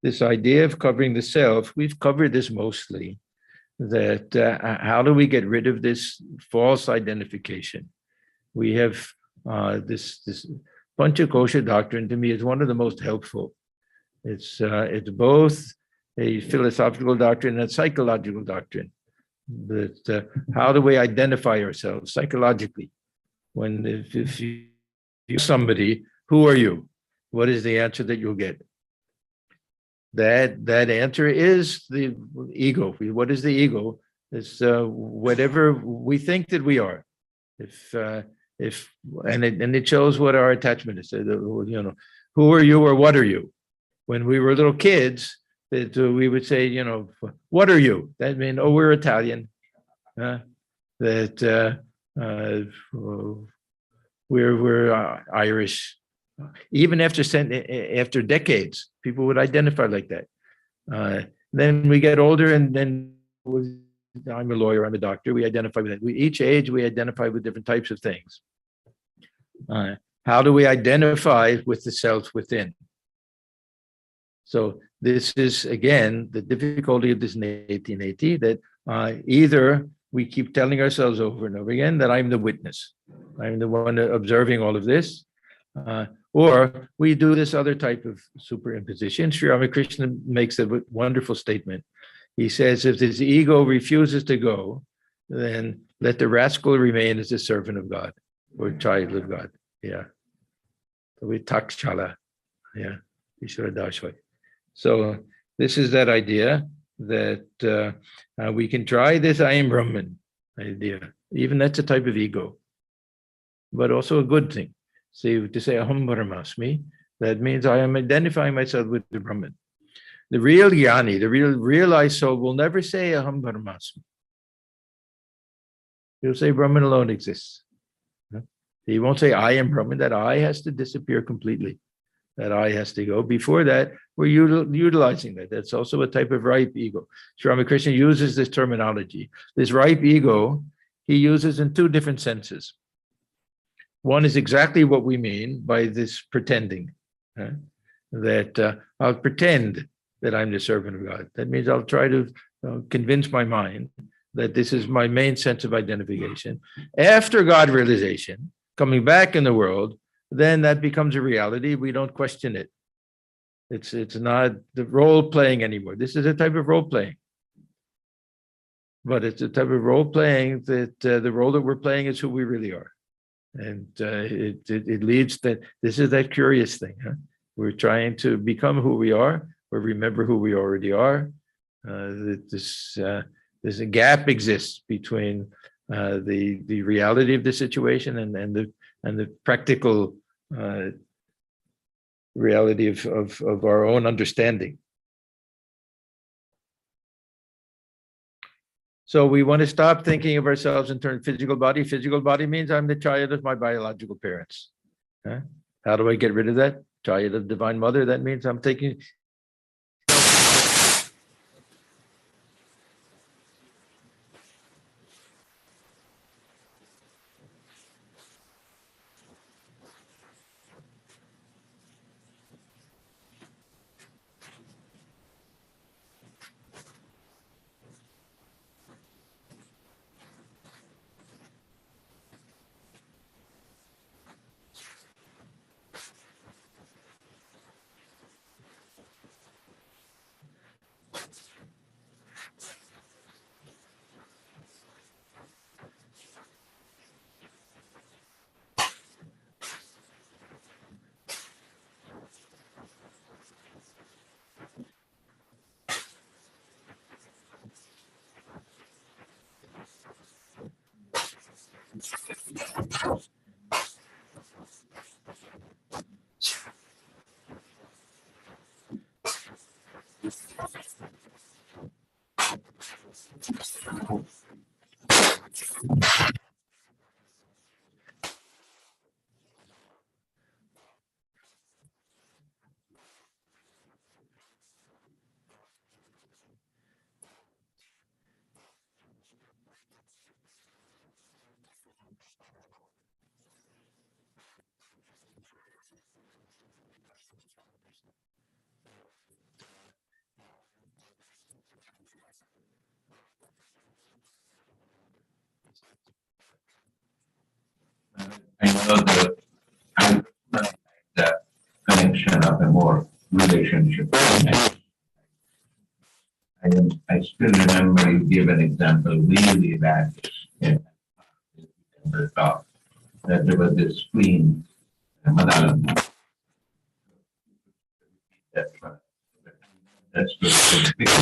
This idea of covering the self, we've covered this mostly, that how do we get rid of this false identification? We have this Panchakosha doctrine, to me, is one of the most helpful. It's both a philosophical doctrine and a psychological doctrine. That how do we identify ourselves psychologically? When if you somebody, who are you? What is the answer that you'll get? That answer is the ego. What is the ego? It's whatever we think that we are. If it shows what our attachment is. Who are you or what are you? When we were little kids, we would say, what are you? That means, oh, we're Italian. We're Irish. Even after decades, people would identify like that. Then we get older, and then I'm a lawyer, I'm a doctor. We identify with that. Each age, we identify with different types of things. How do we identify with the self within? So this is, again, the difficulty of this 1880, that either we keep telling ourselves over and over again that I'm the witness. I'm the one observing all of this. Or we do this other type of superimposition. Sri Ramakrishna makes a wonderful statement. He says, if this ego refuses to go, then let the rascal remain as a servant of God or child of God. Yeah. We takshala. Yeah. So this is that idea that we can try this I am Brahman idea. Even that's a type of ego, but also a good thing. So to say Aham Brahmasmi, that means I am identifying myself with the Brahman. The real Jnani, the real realized soul, will never say Aham Brahmasmi. He'll say Brahman alone exists. He won't say I am Brahman. That I has to disappear completely. That I has to go. Before that, we're utilizing that. That's also a type of ripe ego. Sri Ramakrishna uses this terminology. This ripe ego, he uses in two different senses. One is exactly what we mean by this pretending, that I'll pretend that I'm the servant of God. That means I'll try to convince my mind that this is my main sense of identification. After God realization, coming back in the world, then that becomes a reality. We don't question it. It's not the role playing anymore. This is a type of role playing. But it's a type of role playing that the role that we're playing is who we really are. And it leads that this is that curious thing. We're trying to become who we are or remember who we already are. There's a gap exists between the reality of the situation and the practical reality of our own understanding. So we want to stop thinking of ourselves in terms of physical body. Physical body means I'm the child of my biological parents. Huh? How do I get rid of that? Child of Divine Mother. That means I'm taking. I know the connection of a more relationship. I still remember you gave an example really back in the talk that there was this queen, Madalana. That's good. Because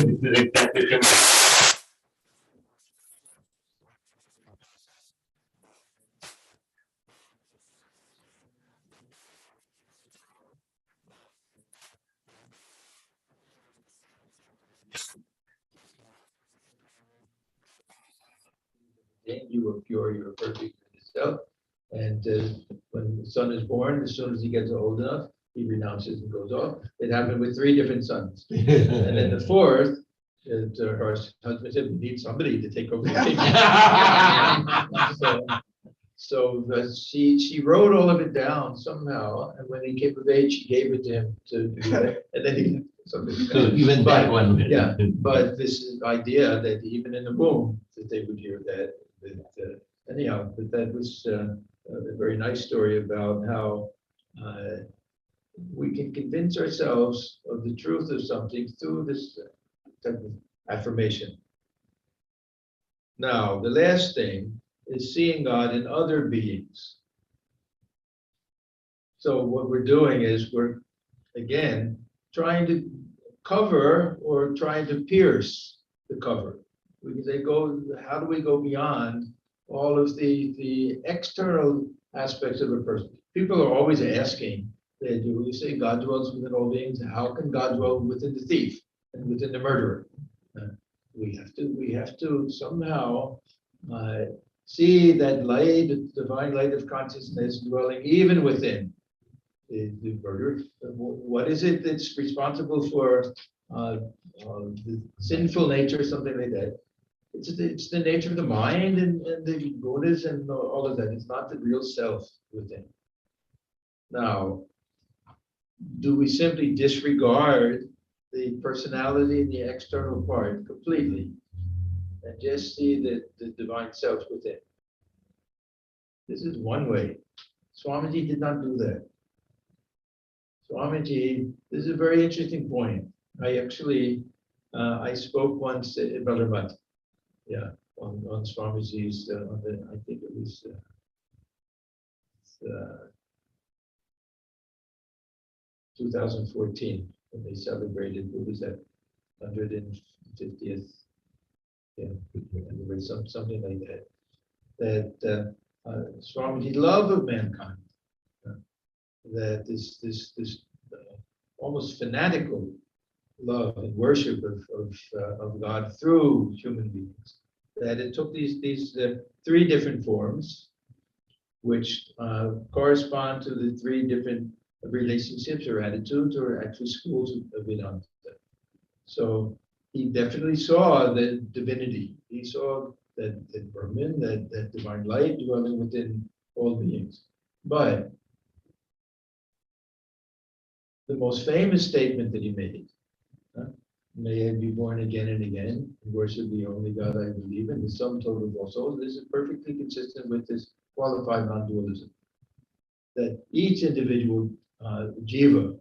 You are pure, you are perfect in yourself. And when the son is born, as soon as he gets old enough, he renounces and goes off. It happened with 3 different sons. And then the fourth, her husband said, we need somebody to take over the kingdom. So she wrote all of it down somehow, and when he came of age, she gave it to him to do it, and then he something. so even that one. Yeah, but this idea that even in the womb that they would hear that. Anyhow, but that was a very nice story about how we can convince ourselves of the truth of something through this type of affirmation. Now, the last thing is seeing God in other beings. So what we're doing is we're, again, trying to cover or trying to pierce the cover. We can say, how do we go beyond all of the external aspects of a person? People are always asking, you say God dwells within all beings, how can God dwell within the thief and within the murderer? We have to somehow see that light, divine light of consciousness dwelling even within the murderer. What is it that's responsible for the sinful nature, something like that? It's the nature of the mind and the gunas and all of that. It's not the real self within. Now, do we simply disregard the personality and the external part completely and just see the divine self within? This is one way. Swamiji did not do that. Swamiji, this is a very interesting point. I actually, I spoke once at Brother Mutt, yeah, on Swamiji's, I think it was 2014 when they celebrated, what was that, 150th, yeah, anniversary, something like that. That Swamiji's love of mankind, that this almost fanatical love and worship of God through human beings, that it took these three different forms, which correspond to the three different relationships or attitudes or actually schools of Vedanta. So he definitely saw the divinity. He saw that Brahman, that divine light dwelling within all beings. But the most famous statement that he made, may I be born again and again, and worship the only God I believe in, the sum total of all souls. This is perfectly consistent with this qualified non-dualism. That each individual jiva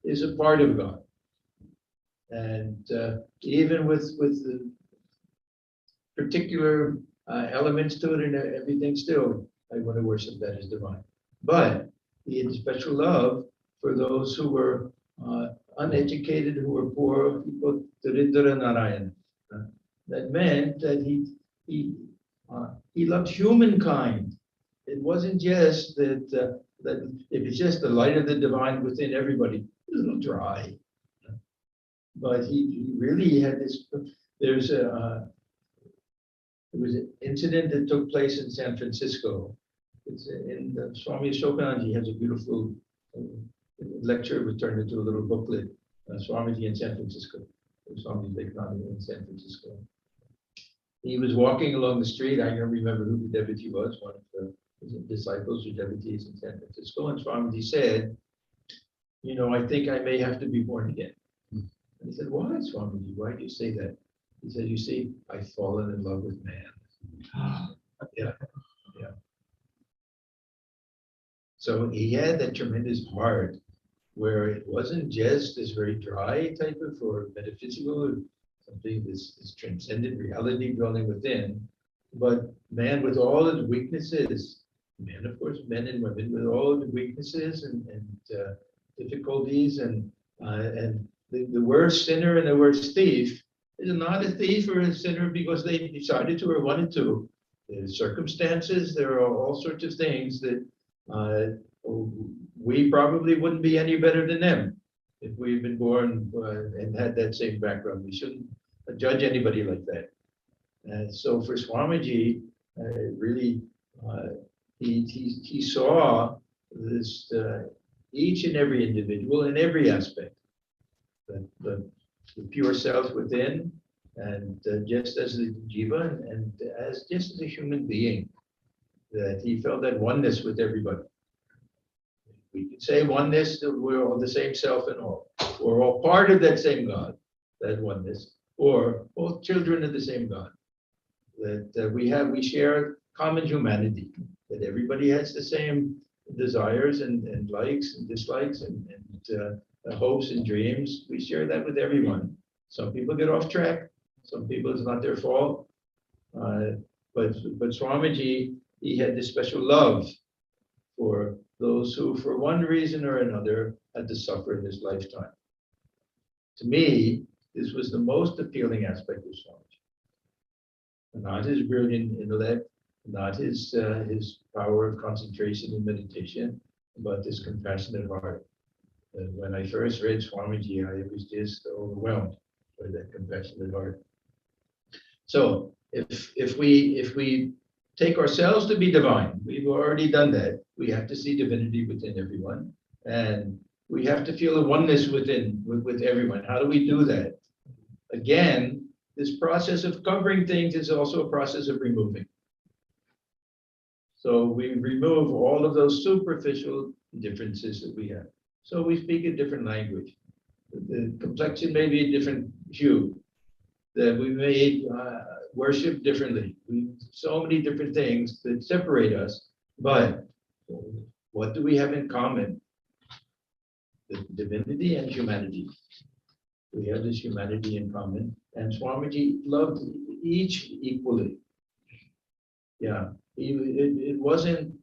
is a part of God. And even with the particular elements to it and everything, still, I want to worship that as divine. But he had special love for those who were uneducated, who were poor, people, Daridra Narayana. That meant that he loved humankind. It wasn't just that it was just the light of the divine within everybody. It was a little dry. But he really had this. There was an incident that took place in San Francisco. It's in Swami Atmajnananda has a beautiful lecture was turned into a little booklet. Swamiji in San Francisco. Swami Atmajnananda in San Francisco. He was walking along the street. I don't remember who the devotee was, one of the disciples or devotees in San Francisco. And Swamiji said, "You know, I think I may have to be born again." And he said, "Why, Swamiji? Why do you say that?" He said, "You see, I've fallen in love with man." Yeah. So he had that tremendous heart where it wasn't just this very dry type of or metaphysical or something, this transcendent reality dwelling within, but man with all his weaknesses, men, of course, men and women with all the weaknesses and difficulties and the worst sinner and the worst thief is not a thief or a sinner because they decided to or wanted to. There's circumstances, there are all sorts of things that we probably wouldn't be any better than them if we've been born and had that same background. We shouldn't judge anybody like that. And so for Swamiji, really, he saw this each and every individual in every aspect, the pure self within, and just as the jiva, and as just as a human being, that he felt that oneness with everybody. We could say oneness, that we're all the same self and all. We're all part of that same God, that oneness, or all children of the same God. That we share common humanity, that everybody has the same desires and likes and dislikes and hopes and dreams. We share that with everyone. Some people get off track. Some people, it's not their fault. But Swamiji, he had this special love for those who, for one reason or another, had to suffer in this lifetime. To me, this was the most appealing aspect of Swamiji. Not his brilliant intellect, not his power of concentration and meditation, but this compassionate heart. And when I first read Swamiji, I was just overwhelmed by that compassionate heart. So if we take ourselves to be divine, we've already done that. We have to see divinity within everyone, and we have to feel a oneness with everyone. How do we do that? Again, this process of covering things is also a process of removing. So we remove all of those superficial differences that we have. So we speak a different language. The complexion may be a different hue. That we may worship differently. So many different things that separate us. But what do we have in common? The divinity and humanity. We have this humanity in common. And Swamiji loved each equally. Yeah, it wasn't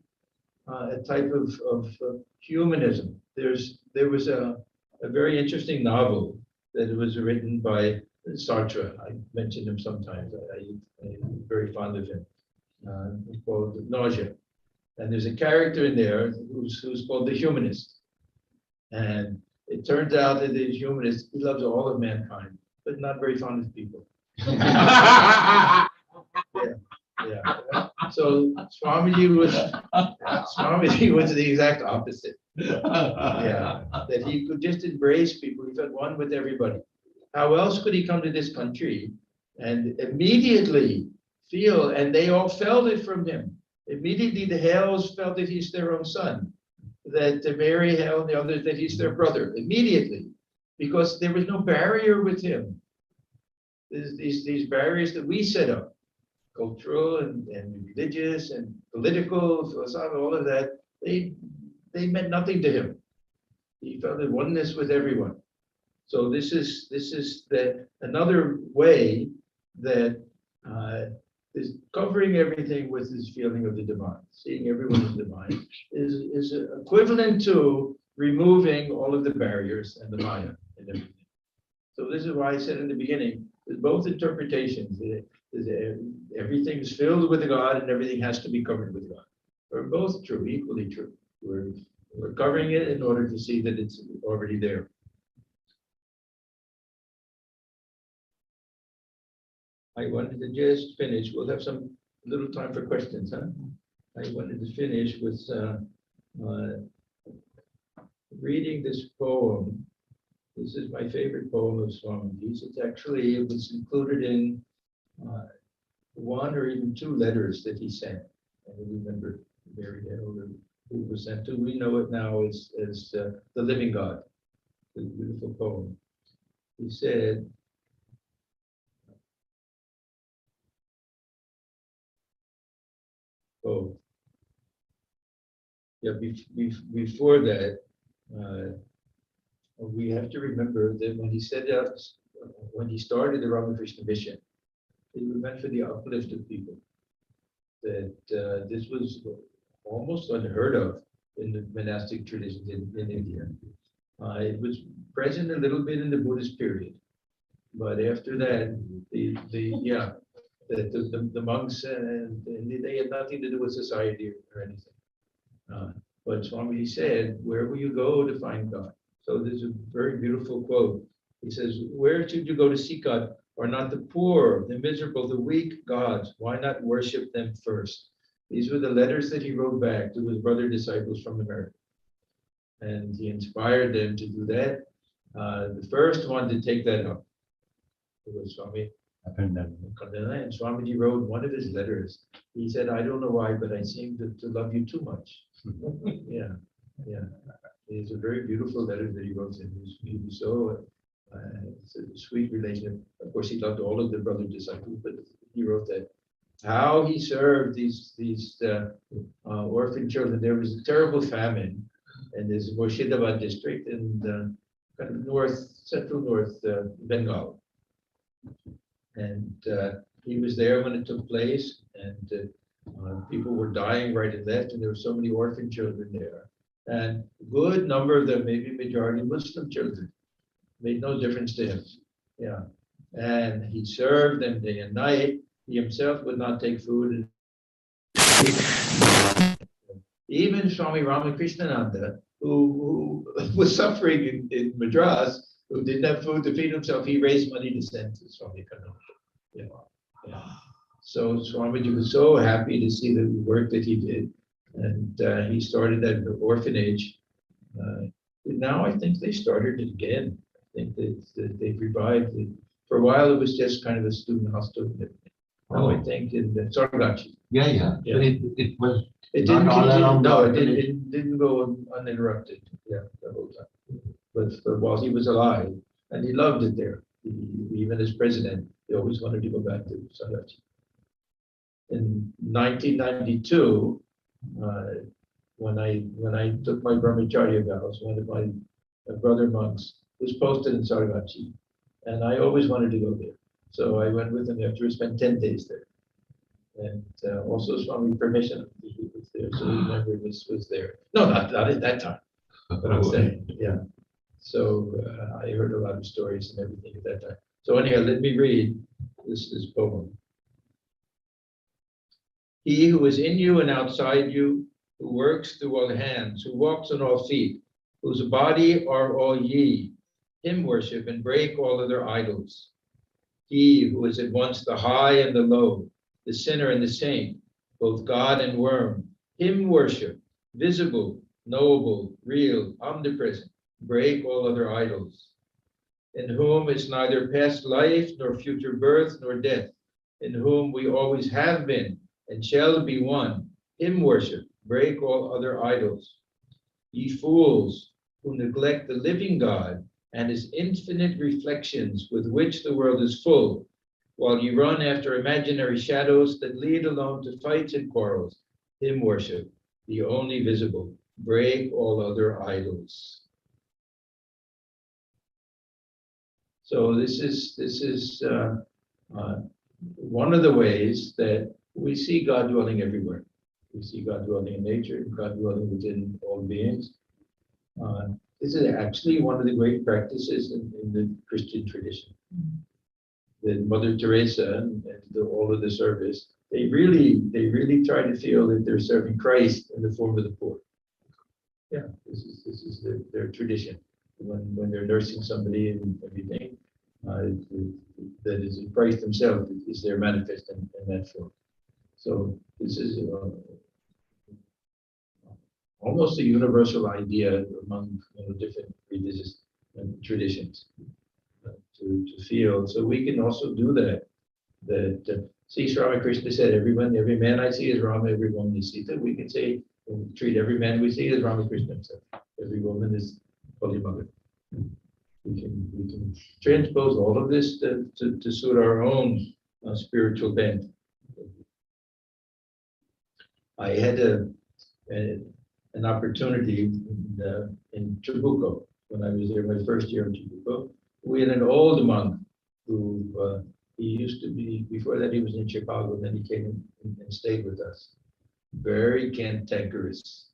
a type of humanism. There was a very interesting novel that was written by Sartre. I mentioned him sometimes. I'm very fond of him. Called Nausea. And there's a character in there who's called the humanist. And it turns out that the humanist, he loves all of mankind, but not very fond of people. So Swamiji was the exact opposite. Yeah, that he could just embrace people. He felt one with everybody. How else could he come to this country and immediately feel, and they all felt it from him. Immediately the Hales felt that he's their own son, that Mary Hale and the others, that he's their brother, immediately, because there was no barrier with him. These barriers that we set up, cultural and religious and political, philosophical, all of that, they meant nothing to him. He felt a oneness with everyone. So this is another way that is covering everything with his feeling of the divine, seeing everyone as divine, is equivalent to removing all of the barriers and the Maya and everything. So this is why I said in the beginning, there's both interpretations. Everything is filled with God and everything has to be covered with God. They're both true, equally true. We're covering it in order to see that it's already there. I wanted to just finish. We'll have some little time for questions, huh? I wanted to finish with reading this poem. This is my favorite poem of Swamiji's. It was included in one or even two letters that he sent. I don't remember very well who was sent to. We know it now as the Living God. The beautiful poem. He said, oh, yeah, before that, we have to remember that when he set up, when he started the Ramakrishna mission, it was meant for the uplift of people. That this was almost unheard of in the monastic traditions in India. It was present a little bit in the Buddhist period, but after that, the monks and they had nothing to do with society or anything. But Swamiji said, "Where will you go to find God?" So there's a very beautiful quote. He says, "Where should you go to seek God? Are not the poor, the miserable, the weak gods? Why not worship them first?" These were the letters that he wrote back to his brother disciples from America. And he inspired them to do that. The first one to take that up was Swami Atmajnanananda. And Swamiji wrote one of his letters. He said, "I don't know why, but I seem to love you too much." Yeah. It's a very beautiful letter that he wrote. He was so it's a sweet relationship. Of course, he loved all of the brother disciples, but he wrote that how he served these orphan children. There was a terrible famine in this Murshidabad district in the kind of central north Bengal, and he was there when it took place, and people were dying right and left, and there were so many orphan children there, and a good number of them, maybe majority Muslim children. Made no difference to him. Yeah. And he served them day and night. He himself would not take food. Even Swami Ramakrishnananda, who was suffering in Madras, who didn't have food to feed himself, he raised money to send to Swami Kananda. Yeah. So Swamiji was so happy to see the work that he did. And he started that orphanage. Now I think they started it again. I think that they've revived it. For a while, it was just kind of a student hostel. Now I think in the Sargachi. Yeah. So it was. It didn't it didn't go uninterrupted. Yeah, the whole time. But while he was alive, and he loved it there. Even as president, he always wanted to go back to Sargachi. In 1992, when I took my brahmacharya vows, one of my brother monks was posted in Sargachi, and I always wanted to go there. So I went with him after. We spent 10 days there, and also Swami permission was there, so he never was there. No, not at that time. But I'm saying, yeah. So I heard a lot of stories and everything at that time. So anyhow, let me read this poem. He who is in you and outside you, who works through all hands, who walks on all feet, whose body are all ye, him worship and break all other idols. He who is at once the high and the low, the sinner and the saint, both God and worm, him worship, visible, knowable, real, omnipresent, break all other idols, in whom is neither past life, nor future birth, nor death, in whom we always have been and shall be one, him worship, break all other idols. Ye fools, who neglect the living God and his infinite reflections with which the world is full, while ye run after imaginary shadows that lead alone to fights and quarrels, him worship, the only visible, break all other idols. So this is one of the ways that we see God dwelling everywhere. We see God dwelling in nature, God dwelling within all beings. This is actually one of the great practices in the Christian tradition. That Mother Teresa and all of the service, they really try to feel that they're serving Christ in the form of the poor. Yeah, this is their tradition. When they're nursing somebody and everything, that is Christ himself is there manifest in that form. So this is almost a universal idea among different religious traditions to feel. So we can also do that. See, Swami Krishna said, every man I see is Rama, every woman is Sita. We can say, treat every man we see as Rama Krishna himself. Every woman is Holy Mother. We can transpose all of this to suit our own spiritual bent. I had an opportunity in Trabuco when I was there, my first year in Trabuco. We had an old monk who he used to be, before that he was in Chicago, then he came and stayed with us. Very cantankerous,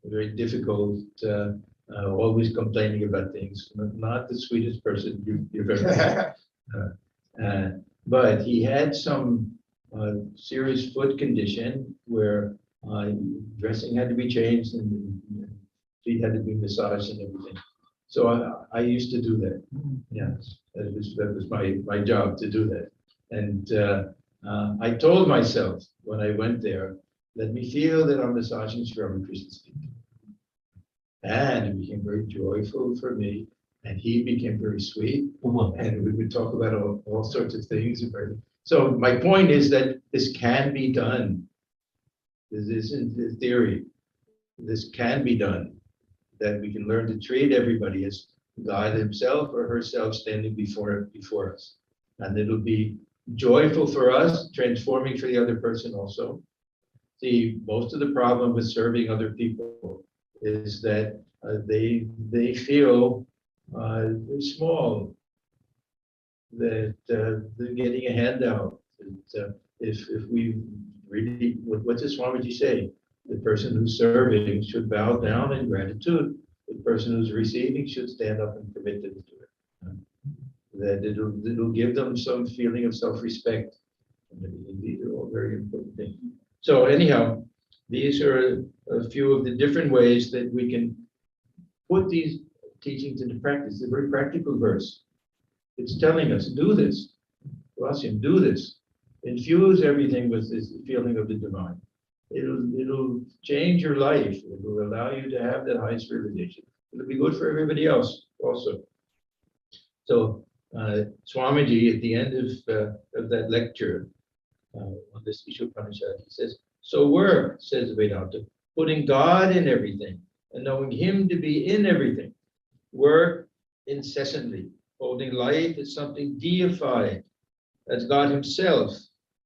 very difficult, always complaining about things. Not the sweetest person you've ever met. But he had some serious foot condition where dressing had to be changed and feet had to be massaged and everything. So I used to do that. Yes, that was my job to do that. And I told myself when I went there, let me feel that I'm massaging Swami Krishna's feet. And it became very joyful for me. And he became very sweet. And we would talk about all sorts of things. So my point is that this can be done. This isn't the theory. This can be done. That we can learn to treat everybody as God himself or herself standing before us. And it'll be joyful for us, transforming for the other person also. See, most of the problem with serving other people is that they feel they're small, that they're getting a handout. If we really, what does Swamiji say? The person who's serving should bow down in gratitude. The person who's receiving should stand up and commit to it. That it'll give them some feeling of self-respect. These are all very important things. So anyhow, these are a few of the different ways that we can put these teachings into practice. A very practical verse. It's telling us, do this. Rasim, do this. Infuse everything with this feeling of the divine. It'll change your life. It will allow you to have that highest realization. It'll be good for everybody else also. So Swamiji, at the end of that lecture on this Isha Upanishad, he says, so work, says Vedanta, putting God in everything and knowing him to be in everything. Work incessantly, holding life as something deified, as God himself,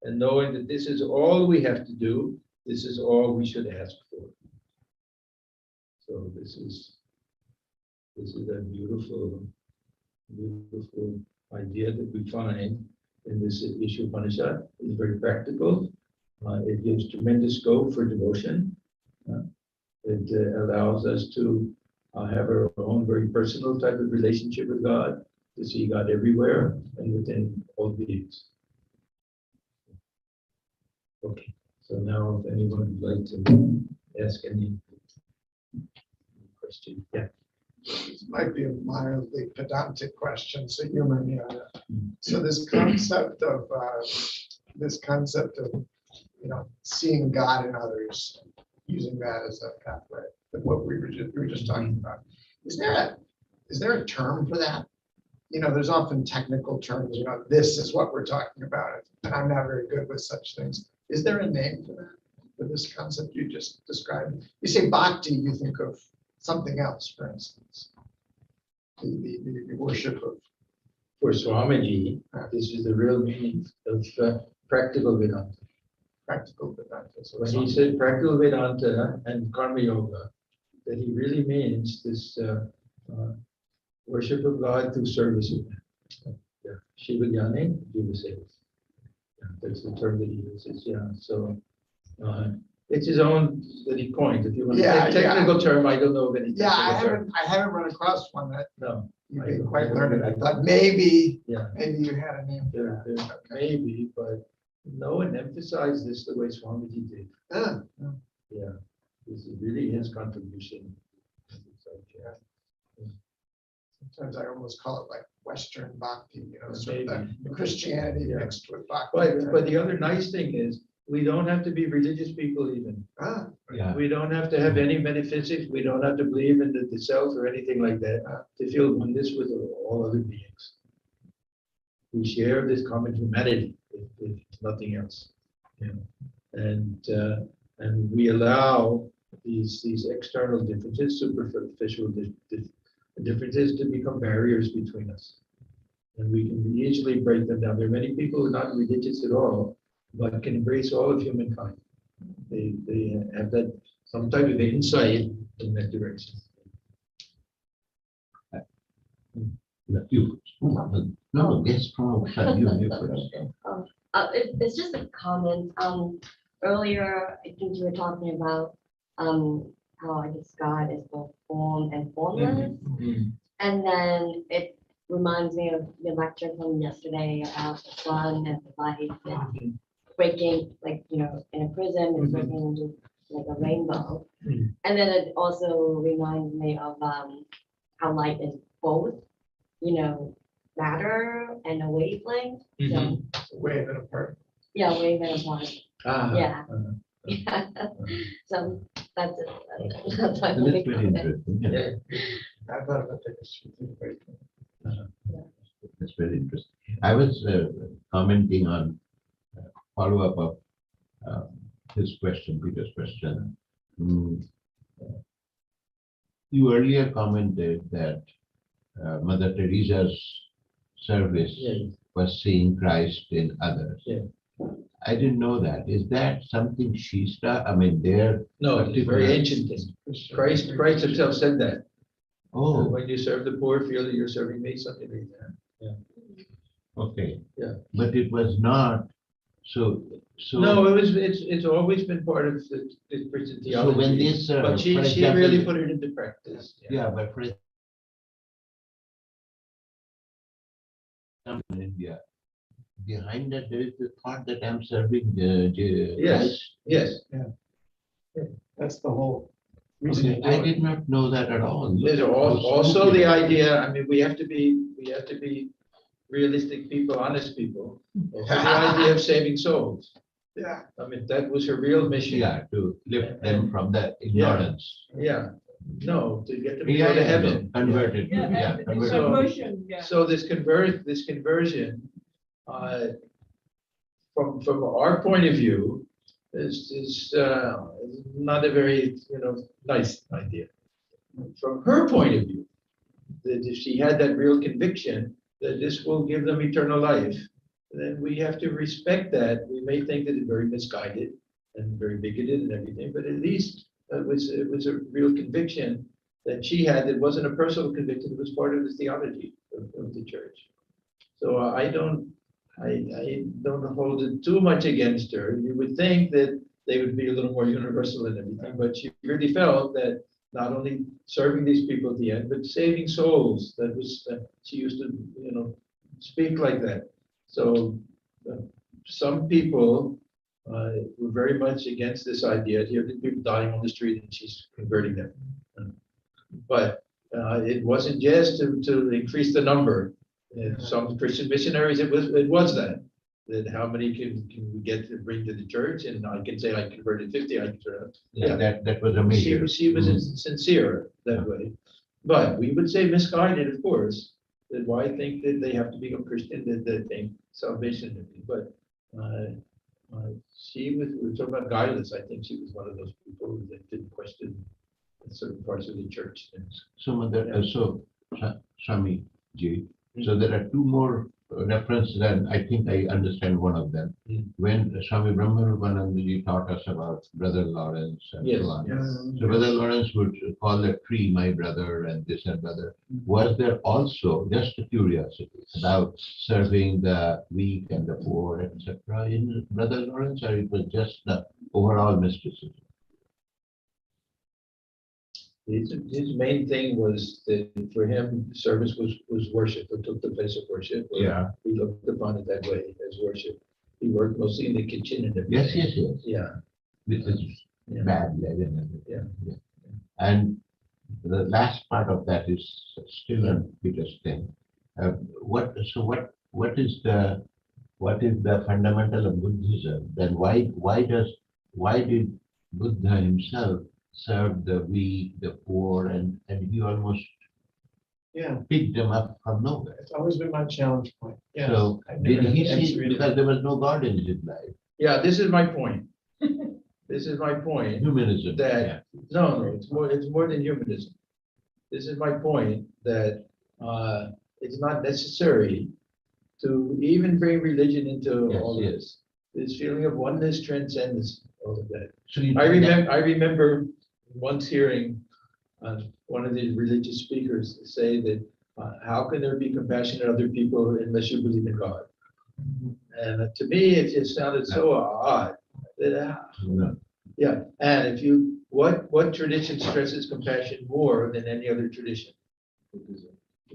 and knowing that this is all we have to do, this is all we should ask for. So this is a beautiful idea that we find in this Isha Upanishad. It's very practical. It gives tremendous scope for devotion. It allows us to have our own very personal type of relationship with God, to see God everywhere and within all beings. Okay, so now if anyone would like to ask any question, yeah. This might be a mildly pedantic question, so you may. So this concept of seeing God in others, using that as a pathway, what we were just talking about. Is there a term for that? There's often technical terms, this is what we're talking about, and I'm not very good with such things. Is there a name for that, for this concept you just described? You say bhakti, you think of something else, for instance. The worship of. For Swamiji, this is the real meaning of practical Vedanta. Practical Vedanta. So When he said practical Vedanta and Karma Yoga, that he really means this worship of God through service of man. Yeah. Shiva Jnane, Jiva Seva. Yeah, that's the term that he uses. Yeah. So it's his own that he coined. If you want to take technical term, I don't know of any. Yeah, I haven't run across one that no. you've been quite learned. I thought maybe you had a name for there, that. Maybe, but no one emphasized this the way Swamiji did. Yeah. This is really his contribution. Sometimes I almost call it like Western Bhakti, sort Maybe. of the Christianity Yeah. mixed with Bhakti. But the other nice thing is, we don't have to be religious people even. Yeah. We don't have to have any metaphysics. We don't have to believe in the self or anything like that to feel oneness with all other beings. We share this common humanity, if nothing else. And we allow these external differences, superficial differences, to become barriers between us. And we can easily break them down. There are many people who are not religious at all, but can embrace all of humankind. They have that some type of insight in that direction. No, yes, from you first. It's just a comment. Earlier, I think you were talking about how I guess God is both form and formless. And then it reminds me of the lecture from yesterday about the sun and the light and breaking, in a prism and breaking into like a rainbow. And then it also reminds me of how light is both, matter and a wavelength. So, Wave it apart. yeah, wave and apart. Yeah. Yeah. So that's it. That's my That's only very comment. interesting. Yeah. I thought about that. That's very interesting. I was commenting on follow-up of his question, Peter's question. You earlier commented that Mother Teresa's service was seeing Christ in others. Yeah. I didn't know that. Is that something she started? I mean, there. No, it's a very ancient thing. Christ himself said that. Oh, When you serve the poor, feel that you're serving me, something like that. okay. Yeah. But it was not. So. No, it's always been part of the Christian theology. So when this, but she for example, really put it into practice. Yeah, but for example, in India, behind that there is the thought that I'm serving Yes. That's the whole Christ. reason. I did not know that at all. There's also the idea. I mean, we have to be realistic people, honest people. Also the idea of saving souls. Yeah. I mean, that was her real mission. Yeah, to lift them from that ignorance. Yeah. No, to get them to go to heaven. Converted. Yeah, converted. conversion, yeah. So this conversion, from our point of view, is not a very nice idea. From her point of view, that if she had that real conviction that this will give them eternal life, then we have to respect that. We may think that it's very misguided and very bigoted and everything, but at least it was a real conviction that she had. It wasn't a personal conviction; it was part of the theology of the church. So I don't hold it too much against her. You would think that they would be a little more universal and everything, but she really felt that not only serving these people at the end, but saving souls. That was she used to speak like that. So some people were very much against this idea. Here are people dying on the street and she's converting them. But it wasn't just to increase the number. Some Christian missionaries, it was that. that how many can we get to bring to the church? And I can say I converted 50. I converted. Yeah, that was a major. She was sincere that way. But we would say misguided, of course, that why think that they have to become Christian, that they think salvation. But she was, we were talking about guileless. I think she was one of those people that didn't question certain parts of the church. So, Swami Ji, so there are two more references, and I think I understand one of them. When Swami Brahmarupanandaji taught us about Brother Lawrence and Yes, so on. Yes. So Brother Lawrence would call a tree my brother and this and brother. Was there also just a curiosity about serving the weak and the poor, etc. in Brother Lawrence, or it was just the overall mysticism? His main thing was that for him, service was worship. It took the place of worship. Yeah. He looked upon it that way as worship. He worked mostly in the kitchen and Yes, everything. yes, yes. Yeah. This is Yeah. bad legend. Yeah. And the last part of that is still a Peter's thing. What is the fundamental of Buddhism? Then why did Buddha himself serve the weak, the poor, and he almost Yeah, picked them up from nowhere? it's always been my challenge point. Yes. So I've never did had he the see, answer either. because there was no God in his life? Yeah, this is my point. This is my point. Humanism. That- yeah. No, it's more than humanism. This is my point that it's not necessary to even bring religion into Yes, all of yes. this. This feeling of oneness transcends all of that. So you I remember once hearing one of the religious speakers say that how can there be compassion in other people unless you believe in God? And to me, it just sounded so odd. That, No. yeah, and if you, what tradition stresses compassion more than any other tradition?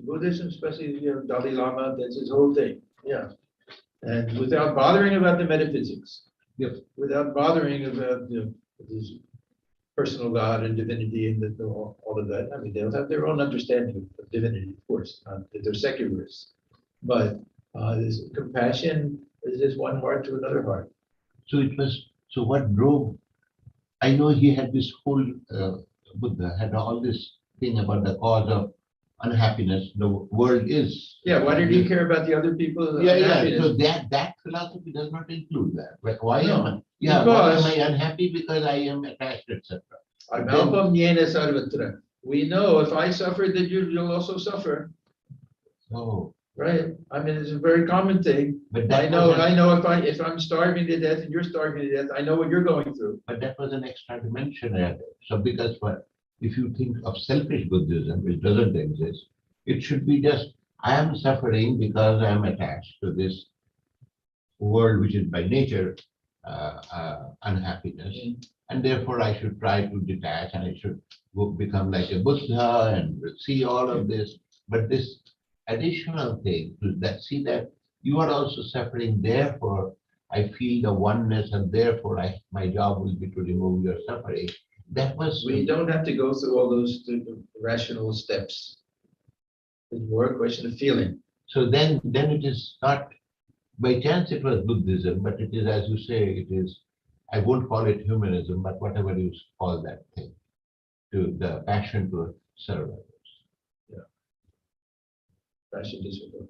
Buddhism, especially, Dalai Lama, that's his whole thing, yeah. And without bothering about the metaphysics. Yep. Without bothering about this personal God and divinity and all of that. I mean, they'll have their own understanding of divinity, of course, they're secularists. But this compassion is just one heart to another heart. So what drove, I know he had this whole, Buddha had all this thing about the cause of unhappiness, the world is. Yeah, why did you care about the other people's Yeah, unhappiness? so that philosophy does not include that. But why No, am I, yeah, why am because- I unhappy? Because I am attached, etc. Amalpam yena sarvatra. We know if I suffer, then you'll also suffer, Oh, right? I mean, it's a very common thing. but I that know was, if I'm starving to death and you're starving to death, I know what you're going through. but that was an extra dimension added. So because if you think of selfish Buddhism, which doesn't exist, it should be just, I am suffering because I am attached to this world, which is by nature unhappiness. And therefore I should try to detach and I should become like a Buddha and see all of this. But this additional thing to that, see that you are also suffering, therefore I feel the oneness and therefore my job will be to remove your suffering. That was. We don't have to go through all those rational steps. It's more a question of feeling. So then it is not, by chance it was Buddhism, but it is, as you say, it is, I won't call it humanism, but whatever you call that thing, to the passion to serve others. Passion to serve.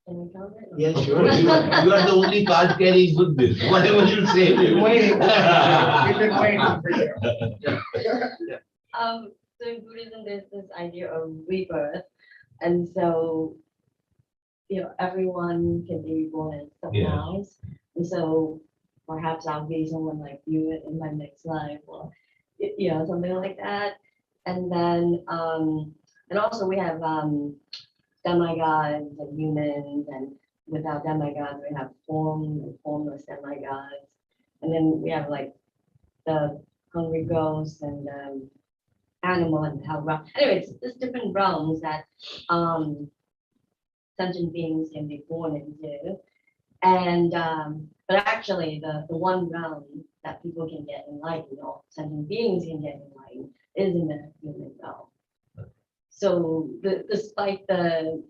Can we count it? Yeah, Of sure. course, you are the only card carrying Buddhist, whatever you say. We've been waiting. We've been waiting for you. So in Buddhism, there's this idea of rebirth, and so everyone can be reborn as someone Yes. else, and so perhaps I'll be someone like you in my next life, or something like that, and then and also we have demigods and humans, and without demigods we have form and formless demigods, and then we have like the hungry ghosts and animal and hell realm. Anyways, there's different realms that sentient beings can be born into, and but actually the one realm that people can get enlightened, or sentient beings can get enlightened, is in the human realm. So despite the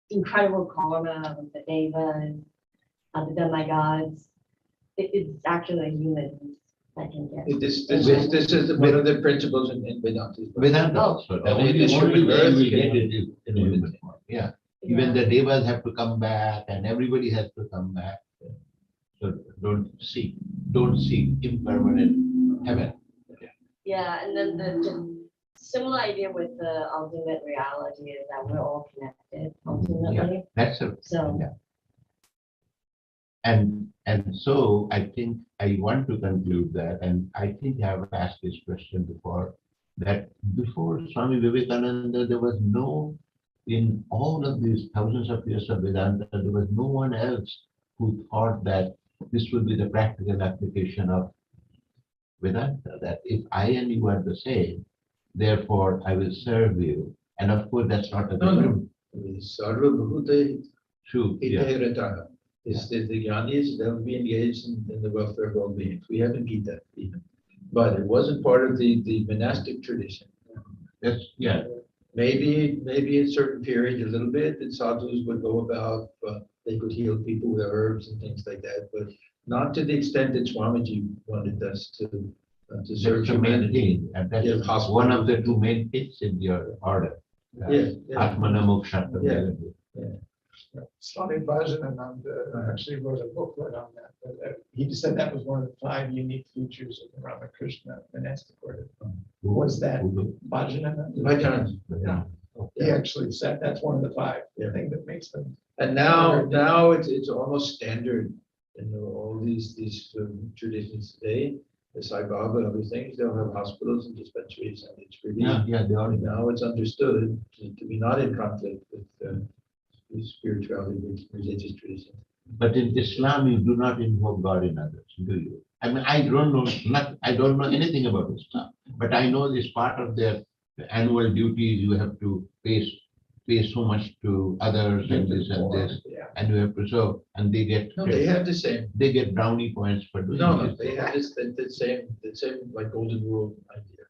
incredible karma of the devas other than my gods. It's actually humans that can get. This is one of the principles in Vedanta. Vedanta Oh. also, the Only only this human way you birth will can- get it is in a human form. Yeah, even the devas have to come back and everybody has to come back. So don't seek impermanent heaven. Yeah, and then the just similar idea with the ultimate reality is that we're all connected ultimately. That's a, So yeah. And so I think I want to conclude that, and I think I have asked this question before, that before Swami Vivekananda, there was no, in all of these thousands of years of Vedanta, there was no one else who thought that this would be the practical application of Vedanta, that if I and you are the same, therefore I will serve you. And of course, that's not a Sarva Bhuta true. Yeah. Hitayaratah. Is that the Jnanis, they'll be engaged in the welfare of all beings. We have in Gita even. But it wasn't part of the monastic tradition. That's, yeah. Maybe in certain periods a little bit, that sadhus would go about, they could heal people with herbs and things like that, but not to the extent that Swamiji wanted us to serve That's the main humanity. thing, and that's Yeah, one of the two main things in your order. Yeah, yeah. Atmana Moksha. Yeah. Swami Atmajnanananda actually wrote a booklet on that. But he just said that was one of the 5 unique features of the Ramakrishna monastic order. Was that Bhajanananda? Bhajan. Yeah. He actually said that's one of the 5 Yeah. things that makes them. And now it's almost standard in all these traditions today. The Sai Baba and other things, they'll have hospitals and dispensaries, and it's really They are. now it's understood to be not in conflict with spirituality, with religious tradition. But in Islam, you do not invoke God in others, do you? I mean, I don't know anything about Islam, but I know this part of their annual duties. You have to pay so much to others and this and this, Yeah. and you have to so, and they get No, they have the same. they get brownie points for doing No, this. they have the same like golden rule idea.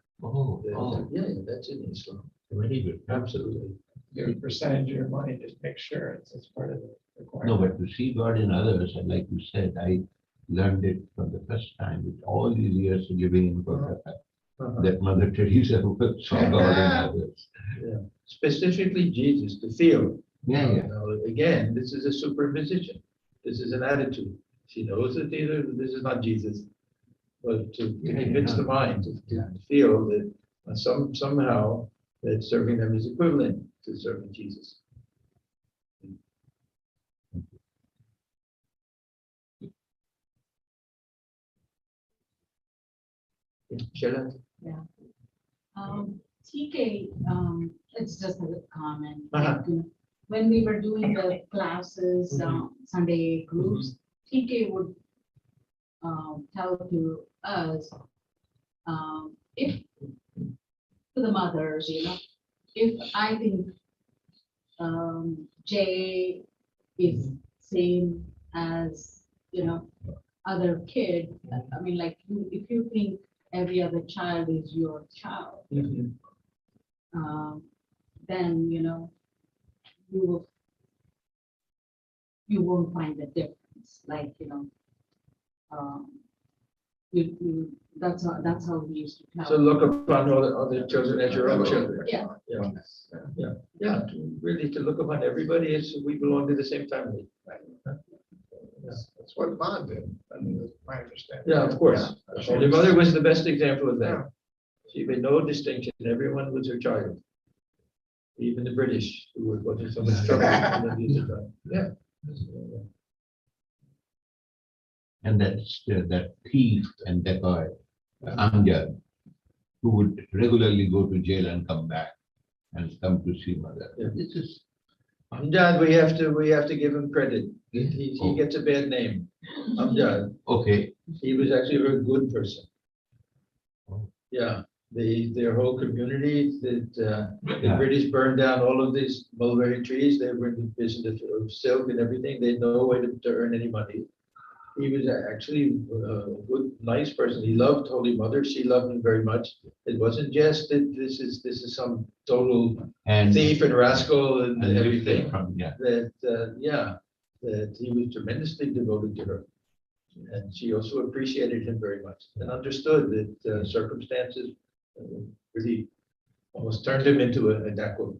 Yeah, that's in Islam. Very good. Absolutely. Your percentage of your money, just make sure it's part of the No, requirement. but to see God in others, and like you said, I learned it for the first time with all these years living in Kolkata, that Mother Teresa saw God in others. Yeah. Specifically Jesus, to feel. Yeah. Now, again, this is a superposition. This is an attitude. She knows that this is not Jesus, but to convince the mind to feel that somehow that serving them is equivalent to serving Jesus. Sheila? TK, it's just a comment. Uh-huh. Like, when we were doing the classes, Sunday groups, TK would tell to us, if to the mothers, if I think Jay is same as other kid, I mean, like if you think every other child is your child, then you won't find the difference. Like that's how we used to tell. So look upon all the other children as your own children. Yeah. Yeah. Really, to look upon everybody as we belong to the same family. That's what Bond did. I mean, that's my understanding. Yeah, of course. Yeah. Your mother was the best example of Yeah. that. She made no distinction. Everyone was her child. Even the British, who were causing so much trouble. Yeah. And that's that thief and dacoit, Amjad, who would regularly go to jail and come back and come to see Mother. Yeah. This is Amjad, we have to give him credit. He gets a bad name. Amjad. okay. He was actually a very good person. Oh. Yeah, their whole community, the Yeah. British burned down all of these mulberry trees. They were in the business of silk and everything. They had no way to earn any money. He was actually a good, nice person. He loved Holy Mother. She loved him very much. It wasn't just that this is some total And thief and rascal and and everything. from, yeah. That that he was tremendously devoted to her. And she also appreciated him very much and understood that circumstances really almost turned him into a Dacoit.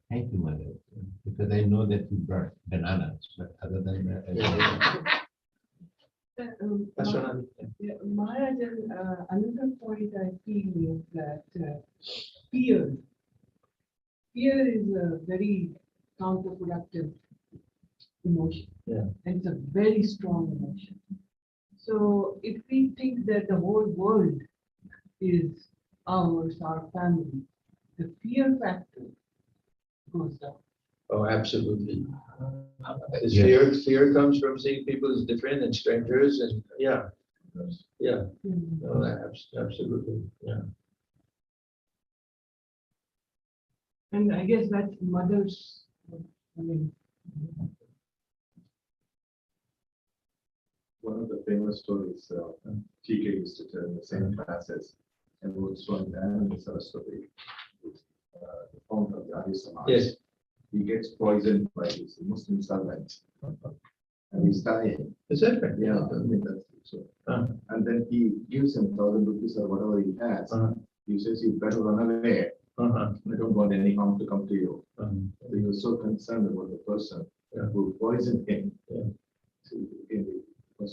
Thank you, Mother. Because I know that you brought bananas, but other than that, That's what I'm. Maharaj, another point I feel is that fear is a very counterproductive emotion. Yeah. And it's a very strong emotion. So if we think that the whole world is ours, our family, the fear factor goes down. Oh, absolutely. Fear comes from seeing people as different and strangers, and yeah. No, absolutely, yeah. And I guess that's mother's, I mean, one of the famous stories TK used to tell in the same classes about Swami Atmajnananda Saraswati, the founder of the Arya Samaj. Yes. He gets poisoned by his Muslim servant, and he's dying. Is that right? Yeah, I mean, that's so. And then he gives him 1,000 rupees or whatever he has. He says, "You better run away. I don't want any harm to come to you." So he was so concerned about the person who poisoned him.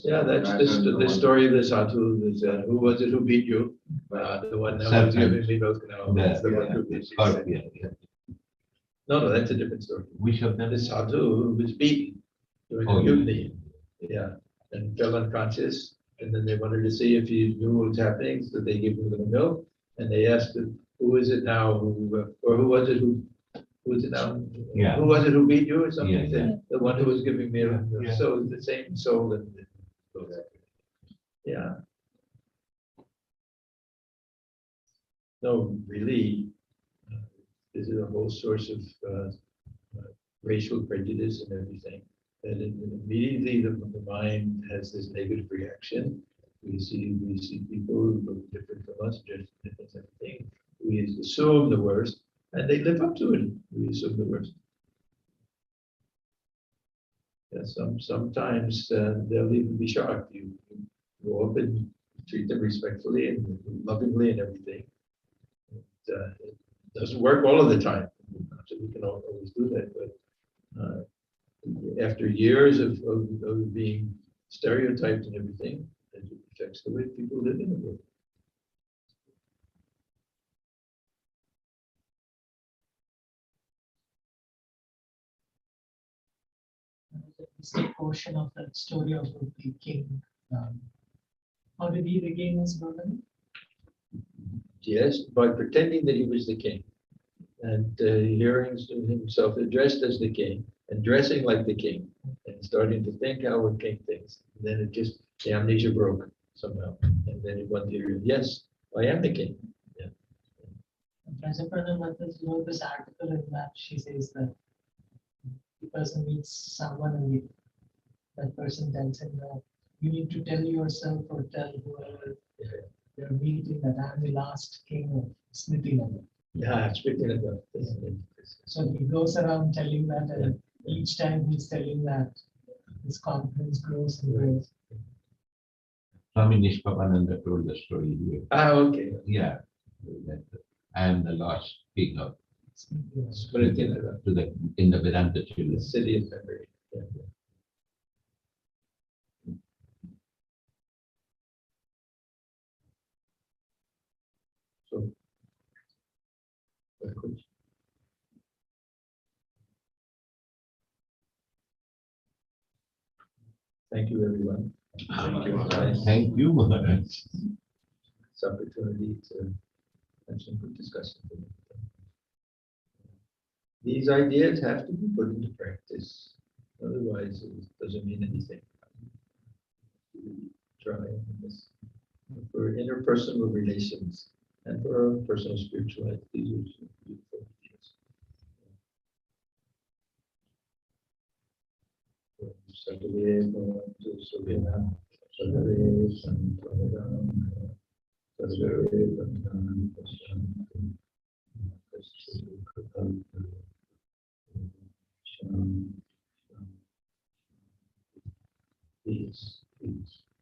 Yeah, that's the story of the sadhu. Who was it who beat you? The one that was giving me milk now. That's the one who beat you. No, that's a different story. which of them The is sadhu who was beaten during a mutiny. Yeah, and fell unconscious. And then they wanted to see if he knew what was happening, so they gave him the milk. And they asked him, "Who is it now? Or who was it who is it now? Yeah. Who was it who beat you?" Or something. Yeah, He said, "The one who was giving me." Yeah. So the same soul that goes after. Yeah. No, really, this is a whole source of racial prejudice and everything. And immediately the mind has this negative reaction. We see people who look different from us, just different everything. We assume the worst, and they live up to it. We assume the worst. Yeah, sometimes they'll even be shocked. You go up and treat them respectfully and lovingly and everything. It doesn't work all of the time. Not that we can always do that, but after years of being stereotyped and everything, it affects the way people live in the world. It's a portion of that story of the king. How did he regain his brother? Yes, by pretending that he was the king, and hearing himself addressed as the king, and dressing like the king, and starting to think how a king thinks. And then the amnesia broke somehow, and then he went to, yes, I am the king. Yeah. Prabhupada wrote this article in that she says that the person meets someone and that person tells him that you need to tell yourself or tell whoever you're meeting that I'm the last king of Smriti. Yeah, speaking about this. So he goes around telling that, and each time he's telling that, his confidence grows and grows. Swami Nishpapananda told the story here. Okay. Yeah, that I am the lost king of Smriti, in the Vedanta the children. city of memory. Yeah. So, thank you, everyone. Thank you, Maharaj. This opportunity to have some good discussion. These ideas have to be put into practice. Otherwise, it doesn't mean anything. Try this for interpersonal relations and for our personal spiritual life. These are some beautiful ideas. Sadhave Bhavantu Sukhina, Sadhave Santvaram, Sadhave Bhavantu Pasyantu, Kasya Kritam, Shanti. these things.